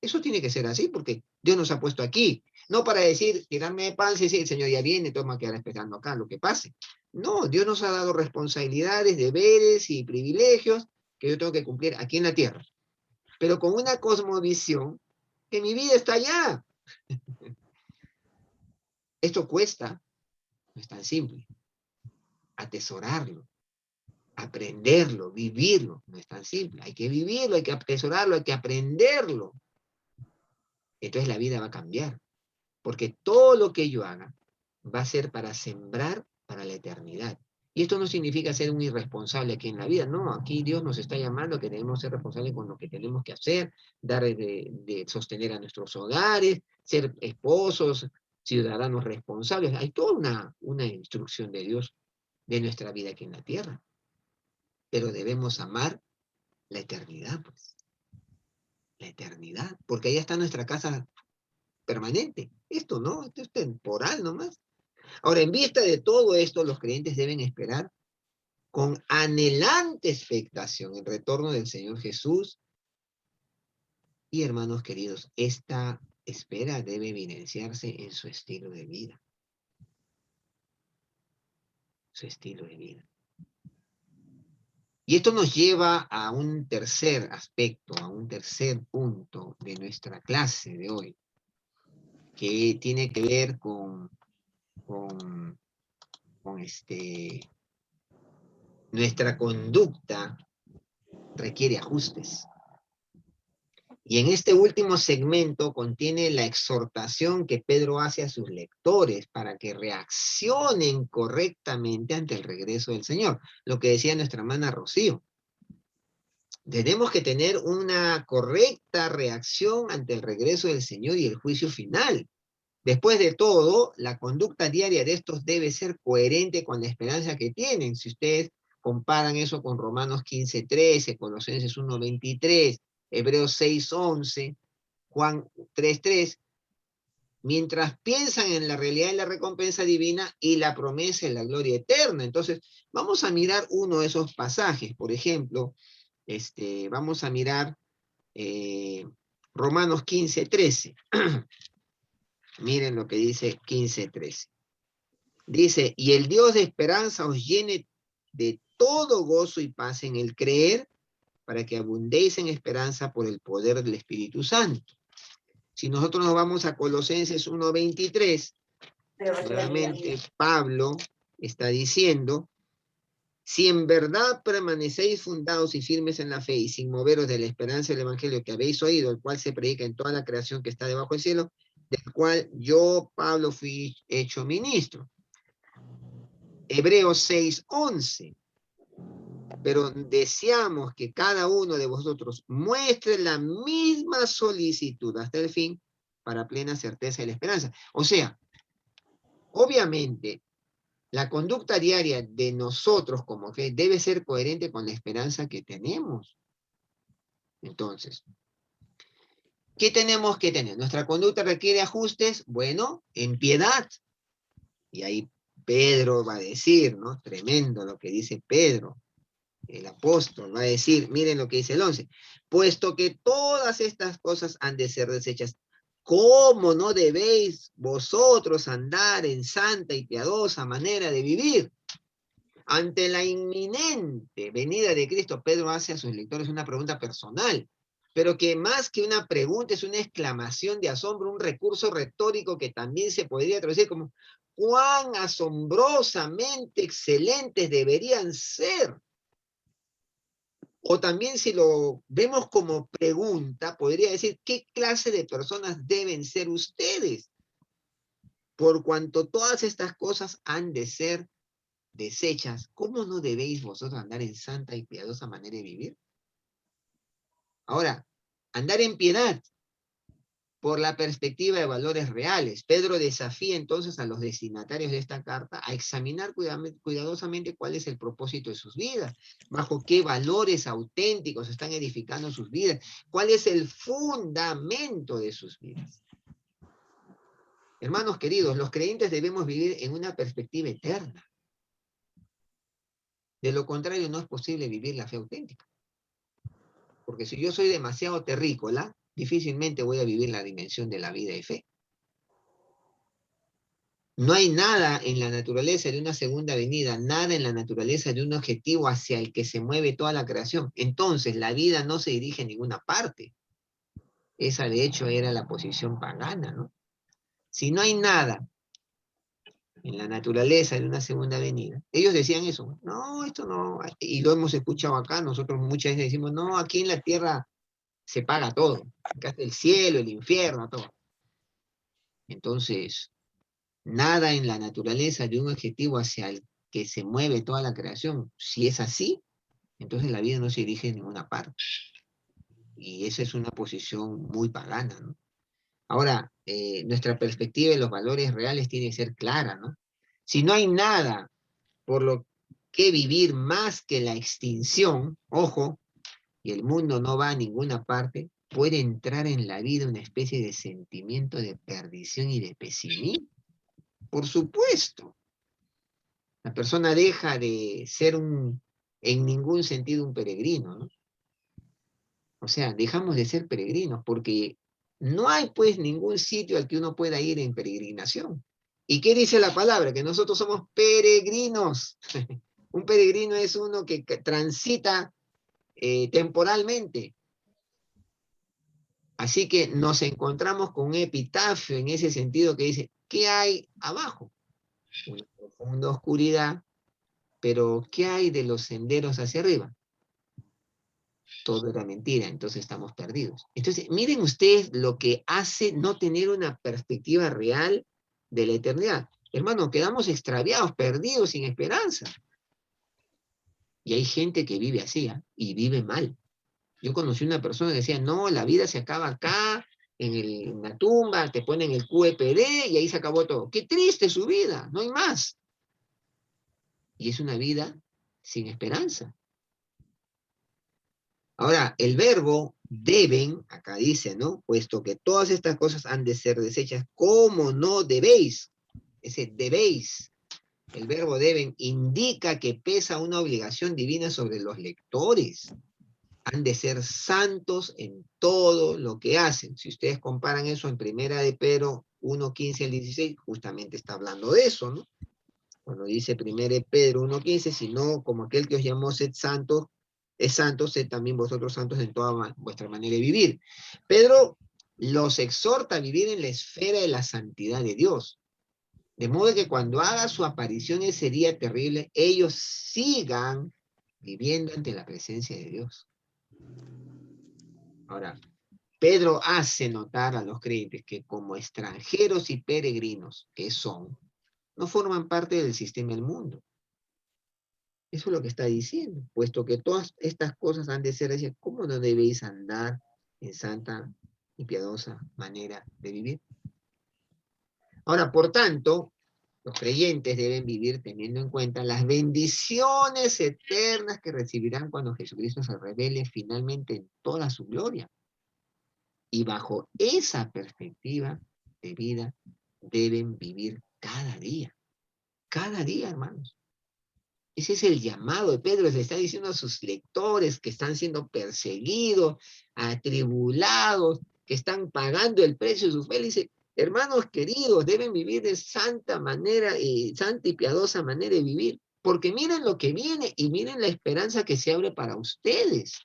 Eso tiene que ser así, porque Dios nos ha puesto aquí. No para decir, tirarme de panza y decir, el Señor ya viene, toma, quedar esperando acá, lo que pase. No, Dios nos ha dado responsabilidades, deberes y privilegios que yo tengo que cumplir aquí en la tierra. Pero con una cosmovisión que mi vida está allá. Esto cuesta, no es tan simple. Atesorarlo, aprenderlo, vivirlo, no es tan simple. Hay que vivirlo, hay que atesorarlo, hay que aprenderlo. Entonces la vida va a cambiar. Porque todo lo que yo haga va a ser para sembrar para la eternidad. Y esto no significa ser un irresponsable aquí en la vida, no, aquí Dios nos está llamando a que debemos ser responsables con lo que tenemos que hacer, dar de sostener a nuestros hogares, ser esposos, ciudadanos responsables. Hay toda una instrucción de Dios de nuestra vida aquí en la tierra. Pero debemos amar la eternidad, pues. La eternidad, porque ahí está nuestra casa permanente. Esto no, esto es temporal nomás. Ahora, en vista de todo esto, los creyentes deben esperar con anhelante expectación el retorno del Señor Jesús. Y hermanos queridos, esta espera debe evidenciarse en su estilo de vida. Su estilo de vida. Y esto nos lleva a un tercer aspecto, a un tercer punto de nuestra clase de hoy, que tiene que ver con nuestra conducta requiere ajustes. Y en este último segmento contiene la exhortación que Pedro hace a sus lectores para que reaccionen correctamente ante el regreso del Señor. Lo que decía nuestra hermana Rocío. Tenemos que tener una correcta reacción ante el regreso del Señor y el juicio final. Después de todo, la conducta diaria de estos debe ser coherente con la esperanza que tienen. Si ustedes comparan eso con Romanos 15:13, Colosenses 1:23, Hebreos 6:11, Juan 3:3, mientras piensan en la realidad de la recompensa divina y la promesa de la gloria eterna. Entonces, vamos a mirar uno de esos pasajes. Por ejemplo, vamos a mirar Romanos 15:13. Miren lo que dice 15:13. Dice, y el Dios de esperanza os llene de todo gozo y paz en el creer, para que abundéis en esperanza por el poder del Espíritu Santo. Si nosotros nos vamos a Colosenses 1:23, nuevamente Pablo está diciendo, si en verdad permanecéis fundados y firmes en la fe y sin moveros de la esperanza del Evangelio que habéis oído, el cual se predica en toda la creación que está debajo del cielo, del cual yo, Pablo, fui hecho ministro. Hebreos 6:11. Pero deseamos que cada uno de vosotros muestre la misma solicitud hasta el fin para plena certeza de la esperanza. O sea, obviamente, la conducta diaria de nosotros como fe debe ser coherente con la esperanza que tenemos. Entonces, ¿qué tenemos que tener? ¿Nuestra conducta requiere ajustes? Bueno, en piedad. Y ahí Pedro va a decir, ¿no? Tremendo lo que dice Pedro. El apóstol va a decir, miren lo que dice el 11, puesto que todas estas cosas han de ser desechas, ¿cómo no debéis vosotros andar en santa y piadosa manera de vivir? Ante la inminente venida de Cristo, Pedro hace a sus lectores una pregunta personal, pero que más que una pregunta es una exclamación de asombro, un recurso retórico que también se podría traducir como, ¿cuán asombrosamente excelentes deberían ser? O también si lo vemos como pregunta, podría decir, ¿qué clase de personas deben ser ustedes? Por cuanto todas estas cosas han de ser desechas, ¿cómo no debéis vosotros andar en santa y piadosa manera de vivir? Ahora, andar en piedad por la perspectiva de valores reales. Pedro desafía entonces a los destinatarios de esta carta a examinar cuidadosamente cuál es el propósito de sus vidas, bajo qué valores auténticos están edificando sus vidas, cuál es el fundamento de sus vidas. Hermanos queridos, los creyentes debemos vivir en una perspectiva eterna. De lo contrario, no es posible vivir la fe auténtica. Porque si yo soy demasiado terrícola, difícilmente voy a vivir la dimensión de la vida y fe. No hay nada en la naturaleza de una segunda venida, nada en la naturaleza de un objetivo hacia el que se mueve toda la creación. Entonces, la vida no se dirige a ninguna parte. Esa, de hecho, era la posición pagana, ¿no? Si no hay nada en la naturaleza de una segunda venida, ellos decían eso, no, esto no, y lo hemos escuchado acá, nosotros muchas veces decimos, no, aquí en la tierra se paga todo, acá está el cielo, el infierno, todo. Entonces, nada en la naturaleza de un objetivo hacia el que se mueve toda la creación. Si es así, entonces la vida no se dirige en ninguna parte. Y esa es una posición muy pagana, ¿no? Ahora, nuestra perspectiva de los valores reales tiene que ser clara, ¿no? Si no hay nada por lo que vivir más que la extinción, ojo, y el mundo no va a ninguna parte, puede entrar en la vida una especie de sentimiento de perdición y de pesimismo. Por supuesto. La persona deja de ser en ningún sentido un peregrino, ¿no? O sea, dejamos de ser peregrinos porque no hay pues ningún sitio al que uno pueda ir en peregrinación. ¿Y qué dice la palabra? Que nosotros somos peregrinos. Un peregrino es uno que transita temporalmente. Así que nos encontramos con un epitafio en ese sentido que dice, ¿qué hay abajo? Una profunda oscuridad, pero ¿qué hay de los senderos hacia arriba? todo era mentira, entonces estamos perdidos. Entonces, miren ustedes lo que hace no tener una perspectiva real de la eternidad. Hermano, quedamos extraviados, perdidos, sin esperanza. Y hay gente que vive así, ¿eh? Y vive mal. Yo conocí una persona que decía, no, la vida se acaba acá, en la tumba, te ponen el QEPD y ahí se acabó todo. Qué triste su vida, no hay más. Y es una vida sin esperanza. Ahora, el verbo deben, acá dice, ¿no? Puesto que todas estas cosas han de ser desechas, ¿cómo no debéis? Ese debéis, el verbo deben, indica que pesa una obligación divina sobre los lectores. Han de ser santos en todo lo que hacen. Si ustedes comparan eso en Primera de Pedro 1:15 al 16, justamente está hablando de eso, ¿no? Cuando dice Primera de Pedro 1:15, sino como aquel que os llamó sed santos, es santo, sed también vosotros santos en toda vuestra manera de vivir. Pedro los exhorta a vivir en la esfera de la santidad de Dios. De modo que cuando haga su aparición ese día terrible, ellos sigan viviendo ante la presencia de Dios. Ahora, Pedro hace notar a los creyentes que como extranjeros y peregrinos que son, no forman parte del sistema del mundo. Eso es lo que está diciendo, puesto que todas estas cosas han de ser así, ¿cómo no debéis andar en santa y piadosa manera de vivir? Ahora, por tanto, los creyentes deben vivir teniendo en cuenta las bendiciones eternas que recibirán cuando Jesucristo se revele finalmente en toda su gloria. Y bajo esa perspectiva de vida deben vivir cada día, hermanos. Ese es el llamado de Pedro, le está diciendo a sus lectores que están siendo perseguidos, atribulados, que están pagando el precio de su fe. Le dice, hermanos queridos, deben vivir de santa manera, santa y piadosa manera de vivir, porque miren lo que viene y miren la esperanza que se abre para ustedes.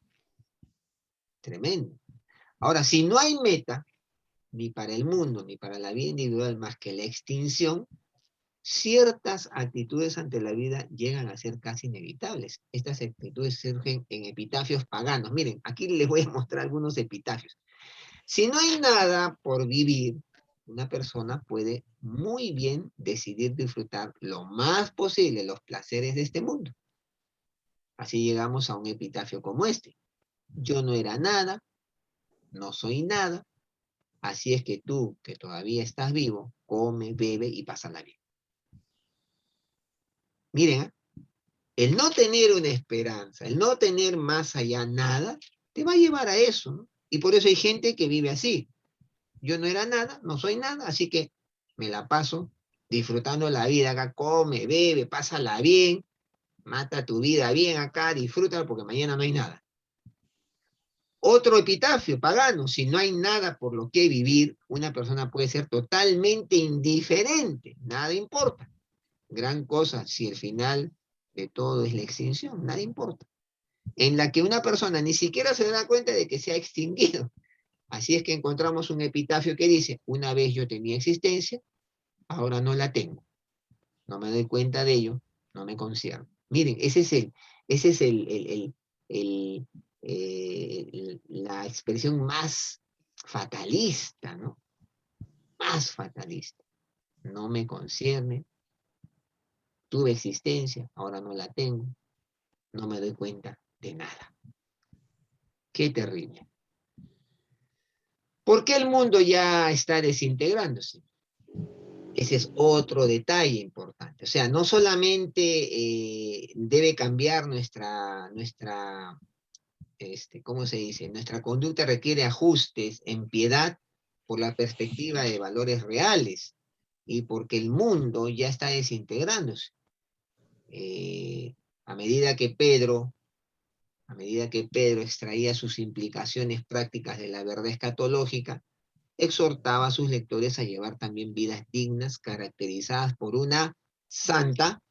Tremendo. Ahora, si no hay meta, ni para el mundo, ni para la vida individual, más que la extinción, ciertas actitudes ante la vida llegan a ser casi inevitables. Estas actitudes surgen en epitafios paganos. Miren, aquí les voy a mostrar algunos epitafios. Si no hay nada por vivir, una persona puede muy bien decidir disfrutar lo más posible los placeres de este mundo. Así llegamos a un epitafio como este. Yo no era nada, no soy nada, así es que tú, que todavía estás vivo, come, bebe y pásala bien. Miren, el no tener una esperanza, el no tener más allá nada, te va a llevar a eso, ¿no? Y por eso hay gente que vive así. Yo no era nada, no soy nada, así que me la paso disfrutando la vida acá, come, bebe, pásala bien, mata tu vida bien acá, disfrútala porque mañana no hay nada. Otro epitafio pagano, si no hay nada por lo que vivir, una persona puede ser totalmente indiferente, nada importa. Gran cosa si el final de todo es la extinción, nada importa. En la que una persona ni siquiera se da cuenta de que se ha extinguido. Así es que encontramos un epitafio que dice, una vez yo tenía existencia, ahora no la tengo. No me doy cuenta de ello, no me concierne. Miren, ese es la expresión más fatalista, ¿no? Más fatalista. No me concierne. Tuve existencia, ahora no la tengo. No me doy cuenta de nada. Qué terrible. ¿Por qué el mundo ya está desintegrándose? Ese es otro detalle importante. O sea, no solamente debe cambiar ¿cómo se dice? Nuestra conducta requiere ajustes en piedad por la perspectiva de valores reales y porque el mundo ya está desintegrándose. A medida que Pedro extraía sus implicaciones prácticas de la verdad escatológica, exhortaba a sus lectores a llevar también vidas dignas, caracterizadas por una santa,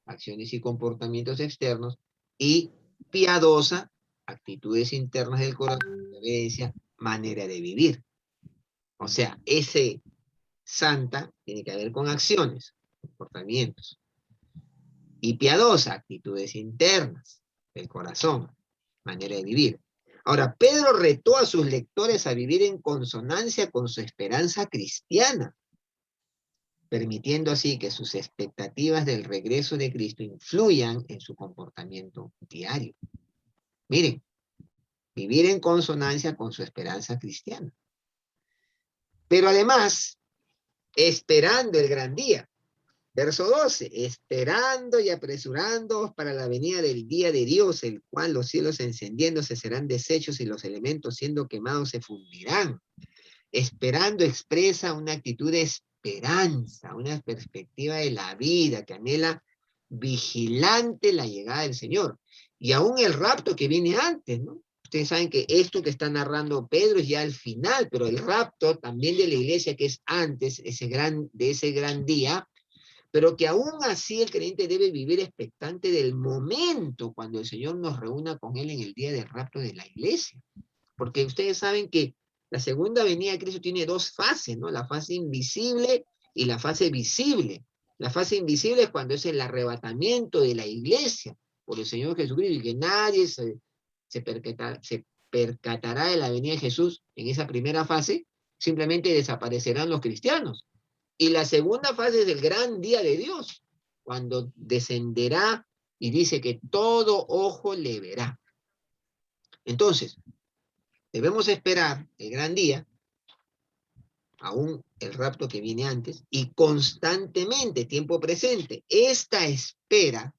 acciones y comportamientos externos, y piadosa, actitudes internas del corazón, reverencia, manera de vivir. O sea, ese santa tiene que ver con acciones, comportamientos, y piadosa, actitudes internas del corazón, manera de vivir. Ahora, Pedro retó a sus lectores a vivir en consonancia con su esperanza cristiana, permitiendo así que sus expectativas del regreso de Cristo influyan en su comportamiento diario. Miren, vivir en consonancia con su esperanza cristiana. Pero además, esperando el gran día. Verso 12, esperando y apresurándoos para la venida del día de Dios, el cual los cielos encendiéndose serán deshechos y los elementos siendo quemados se fundirán. Esperando expresa una actitud de esperanza, una perspectiva de la vida que anhela vigilante la llegada del Señor. Y aún el rapto que viene antes, ¿no? Ustedes saben que esto que está narrando Pedro es ya el final, pero el rapto también de la iglesia que es antes de ese gran día, pero que aún así el creyente debe vivir expectante del momento cuando el Señor nos reúna con Él en el día del rapto de la iglesia. Porque ustedes saben que la segunda venida de Cristo tiene dos fases, ¿no? La fase invisible y la fase visible. La fase invisible es cuando es el arrebatamiento de la iglesia por el Señor Jesucristo y que nadie se percatará de la venida de Jesús en esa primera fase, simplemente desaparecerán los cristianos. Y la segunda fase es el gran día de Dios, cuando descenderá y dice que todo ojo le verá. Entonces, debemos esperar el gran día, aún el rapto que viene antes, y constantemente, tiempo presente. Esta espera,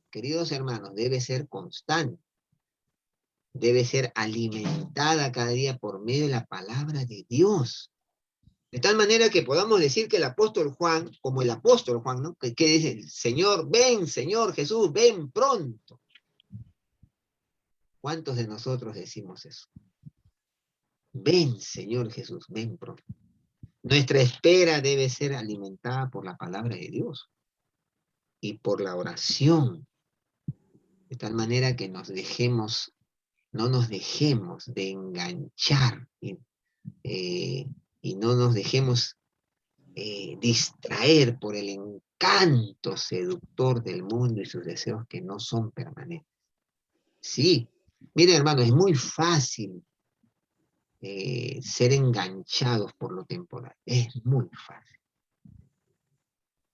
queridos hermanos, debe ser constante. Debe ser alimentada cada día por medio de la palabra de Dios. De tal manera que podamos decir que el apóstol Juan, como el apóstol Juan, ¿no? Que dice, Señor, ven, Señor Jesús, ven pronto. ¿Cuántos de nosotros decimos eso? Ven, Señor Jesús, ven pronto. Nuestra espera debe ser alimentada por la palabra de Dios y por la oración, de tal manera que no nos dejemos de enganchar y no nos dejemos distraer por el encanto seductor del mundo y sus deseos que no son permanentes. Sí, miren hermano, es muy fácil ser enganchados por lo temporal, es muy fácil.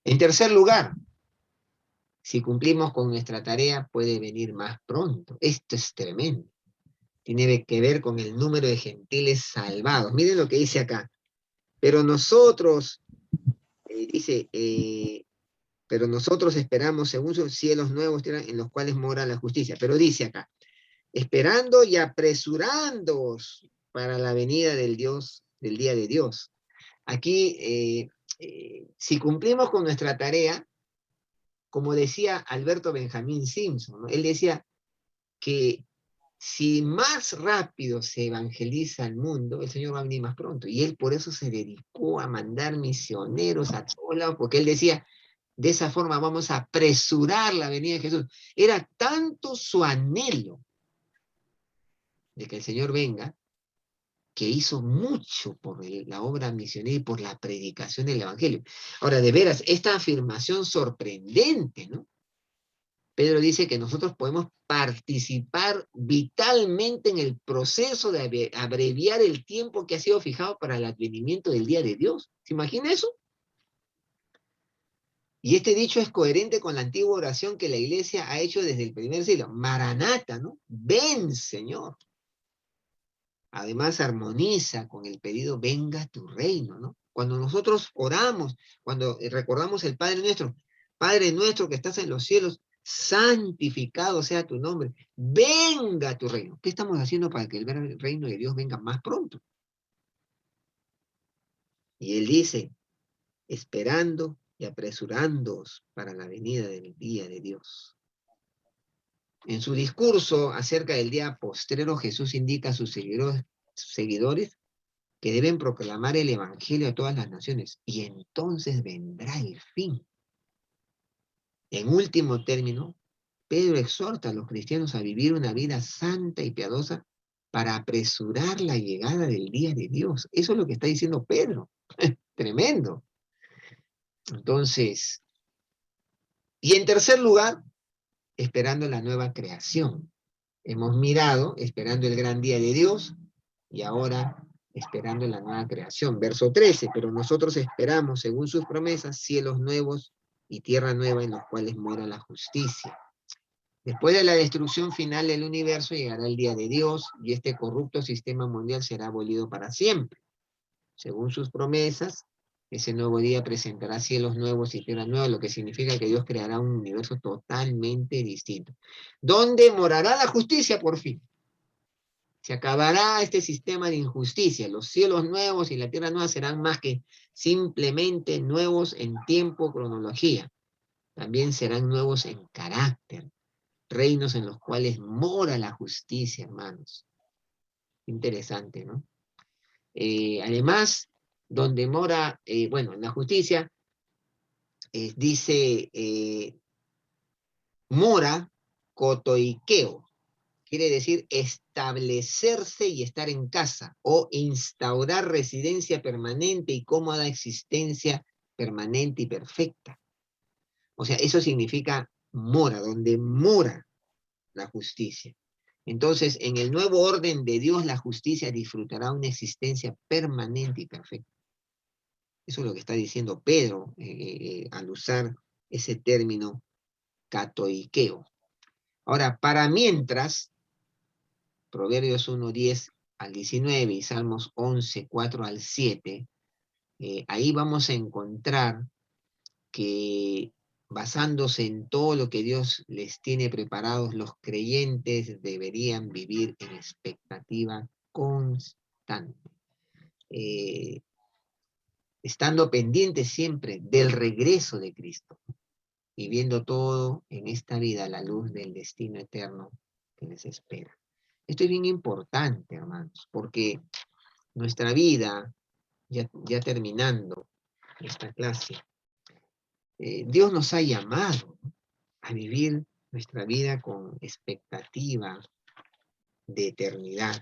En tercer lugar, si cumplimos con nuestra tarea puede venir más pronto. Esto es tremendo. Tiene que ver con el número de gentiles salvados. Miren lo que dice acá. Pero nosotros, pero nosotros esperamos según sus cielos nuevos en los cuales mora la justicia. Pero dice acá, esperando y apresurándoos para la venida del día de Dios. Aquí, si cumplimos con nuestra tarea, como decía Alberto Benjamín Simpson, ¿no? Él decía que si más rápido se evangeliza al mundo, el Señor va a venir más pronto. Y él por eso se dedicó a mandar misioneros a todos lados, porque él decía, de esa forma vamos a apresurar la venida de Jesús. Era tanto su anhelo de que el Señor venga, que hizo mucho por la obra misionera y por la predicación del Evangelio. Ahora, de veras, esta afirmación sorprendente, ¿no? Pedro dice que nosotros podemos participar vitalmente en el proceso de abreviar el tiempo que ha sido fijado para el advenimiento del día de Dios. ¿Se imagina eso? Y este dicho es coherente con la antigua oración que la iglesia ha hecho desde el primer siglo. Maranata, ¿no? Ven, Señor. Además armoniza con el pedido, venga tu reino, ¿no? Cuando nosotros oramos, cuando recordamos el Padre nuestro que estás en los cielos, santificado sea tu nombre, venga tu reino. ¿Qué estamos haciendo para que el reino de Dios venga más pronto? Y él dice, esperando y apresurándoos para la venida del día de Dios. En su discurso acerca del día postrero, Jesús indica a sus seguidores que deben proclamar el evangelio a todas las naciones, y entonces vendrá el fin. En último término, Pedro exhorta a los cristianos a vivir una vida santa y piadosa para apresurar la llegada del día de Dios. Eso es lo que está diciendo Pedro. Tremendo. Entonces, y en tercer lugar, esperando la nueva creación. hemos mirado esperando el gran día de Dios y ahora esperando la nueva creación. Verso 13, pero nosotros esperamos, según sus promesas, cielos nuevos y tierra nueva en los cuales mora la justicia. Después de la destrucción final del universo llegará el día de Dios y este corrupto sistema mundial será abolido para siempre. Según sus promesas, ese nuevo día presentará cielos nuevos y tierra nueva, lo que significa que Dios creará un universo totalmente distinto, donde morará la justicia por fin. Se acabará este sistema de injusticia. Los cielos nuevos y la tierra nueva serán más que simplemente nuevos en tiempo, cronología. También serán nuevos en carácter. Reinos en los cuales mora la justicia, hermanos. Interesante, ¿no? Además, donde mora, bueno, la justicia, dice, mora kotoikeo, quiere decir establecerse y estar en casa, o instaurar residencia permanente y cómoda existencia permanente y perfecta. O sea, eso significa mora, donde mora la justicia. Entonces, en el nuevo orden de Dios, la justicia disfrutará una existencia permanente y perfecta. Eso es lo que está diciendo Pedro al usar ese término katoikeo. Ahora, para mientras, Proverbios 1:10 al 19 y Salmos 11:4 al 7, ahí vamos a encontrar que basándose en todo lo que Dios les tiene preparados, los creyentes deberían vivir en expectativa constante, estando pendientes siempre del regreso de Cristo y viendo todo en esta vida a la luz del destino eterno que les espera. Esto es bien importante, hermanos, porque nuestra vida, ya terminando esta clase, Dios nos ha llamado a vivir nuestra vida con expectativa de eternidad.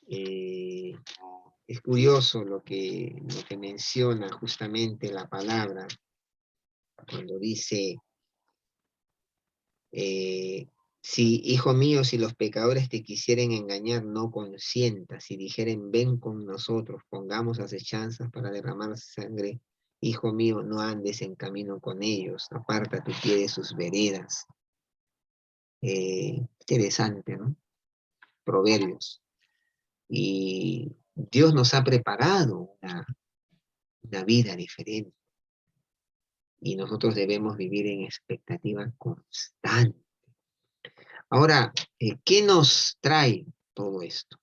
Es curioso lo que menciona justamente la palabra cuando dice, si, hijo mío, si los pecadores te quisieren engañar, no consientas. Si dijeren, ven con nosotros, pongamos acechanzas para derramar sangre, hijo mío, no andes en camino con ellos, aparta tu pie de sus veredas. Interesante, ¿no? Proverbios. Y Dios nos ha preparado una vida diferente. Y nosotros debemos vivir en expectativa constante. Ahora, ¿qué nos trae todo esto?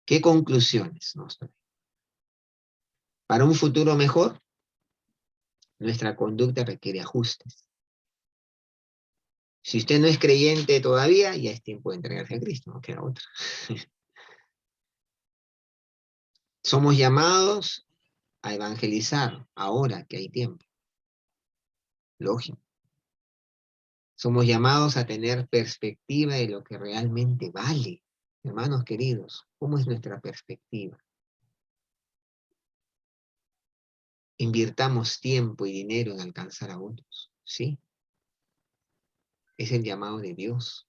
¿Qué conclusiones nos trae? Para un futuro mejor, nuestra conducta requiere ajustes. Si usted no es creyente todavía, ya es tiempo de entregarse a Cristo, no queda otra. Somos llamados a evangelizar ahora que hay tiempo. Lógico. Somos llamados a tener perspectiva de lo que realmente vale. Hermanos queridos, ¿cómo es nuestra perspectiva? Invirtamos tiempo y dinero en alcanzar a otros, ¿sí? Es el llamado de Dios.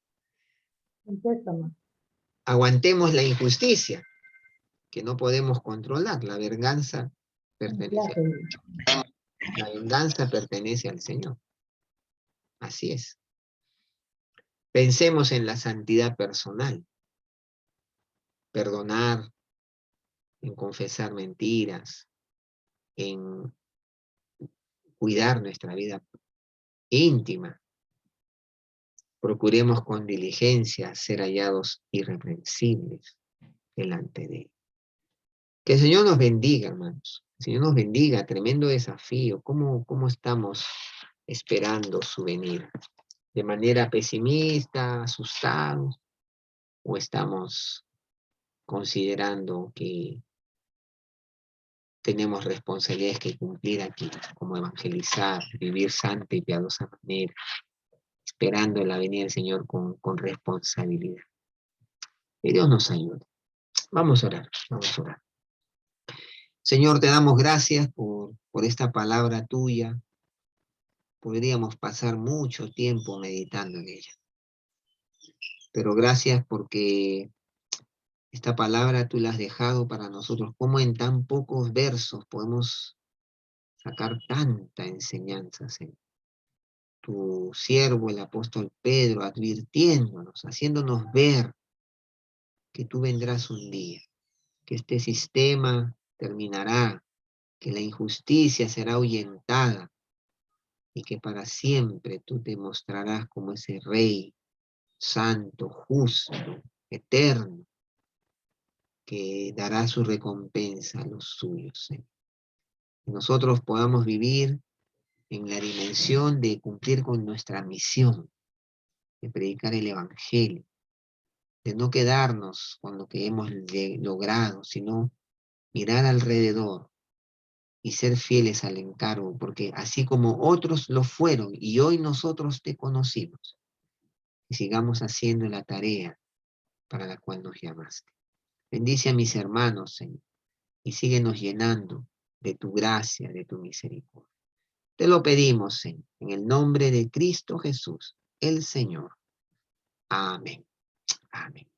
Aguantemos la injusticia, que no podemos controlar. La venganza pertenece al Señor. Así es. Pensemos en la santidad personal. Perdonar, en confesar mentiras, en cuidar nuestra vida íntima. Procuremos con diligencia ser hallados irreprensibles delante de Él. Que el Señor nos bendiga, hermanos. El Señor nos bendiga, tremendo desafío. ¿Cómo estamos esperando su venida? ¿De manera pesimista, asustados? ¿O estamos considerando que tenemos responsabilidades que cumplir aquí, como evangelizar, vivir santa y piadosa manera, esperando la venida del Señor con responsabilidad? Que Dios nos ayude. Vamos a orar, vamos a orar. Señor, te damos gracias por esta palabra tuya. Podríamos pasar mucho tiempo meditando en ella. Pero gracias porque esta palabra tú la has dejado para nosotros. Cómo en tan pocos versos podemos sacar tanta enseñanza, Señor. Tu siervo, el apóstol Pedro, advirtiéndonos, haciéndonos ver que tú vendrás un día, que este sistema terminará, que la injusticia será ahuyentada y que para siempre tú te mostrarás como ese Rey santo, justo, eterno, que dará su recompensa a los suyos, Señor. Que nosotros podamos vivir en la dimensión de cumplir con nuestra misión, de predicar el Evangelio, de no quedarnos con lo que hemos logrado, sino mirar alrededor y ser fieles al encargo, porque así como otros lo fueron y hoy nosotros te conocimos, y sigamos haciendo la tarea para la cual nos llamaste. Bendice a mis hermanos, Señor, y síguenos llenando de tu gracia, de tu misericordia. Te lo pedimos, Señor, en el nombre de Cristo Jesús, el Señor. Amén. Amén.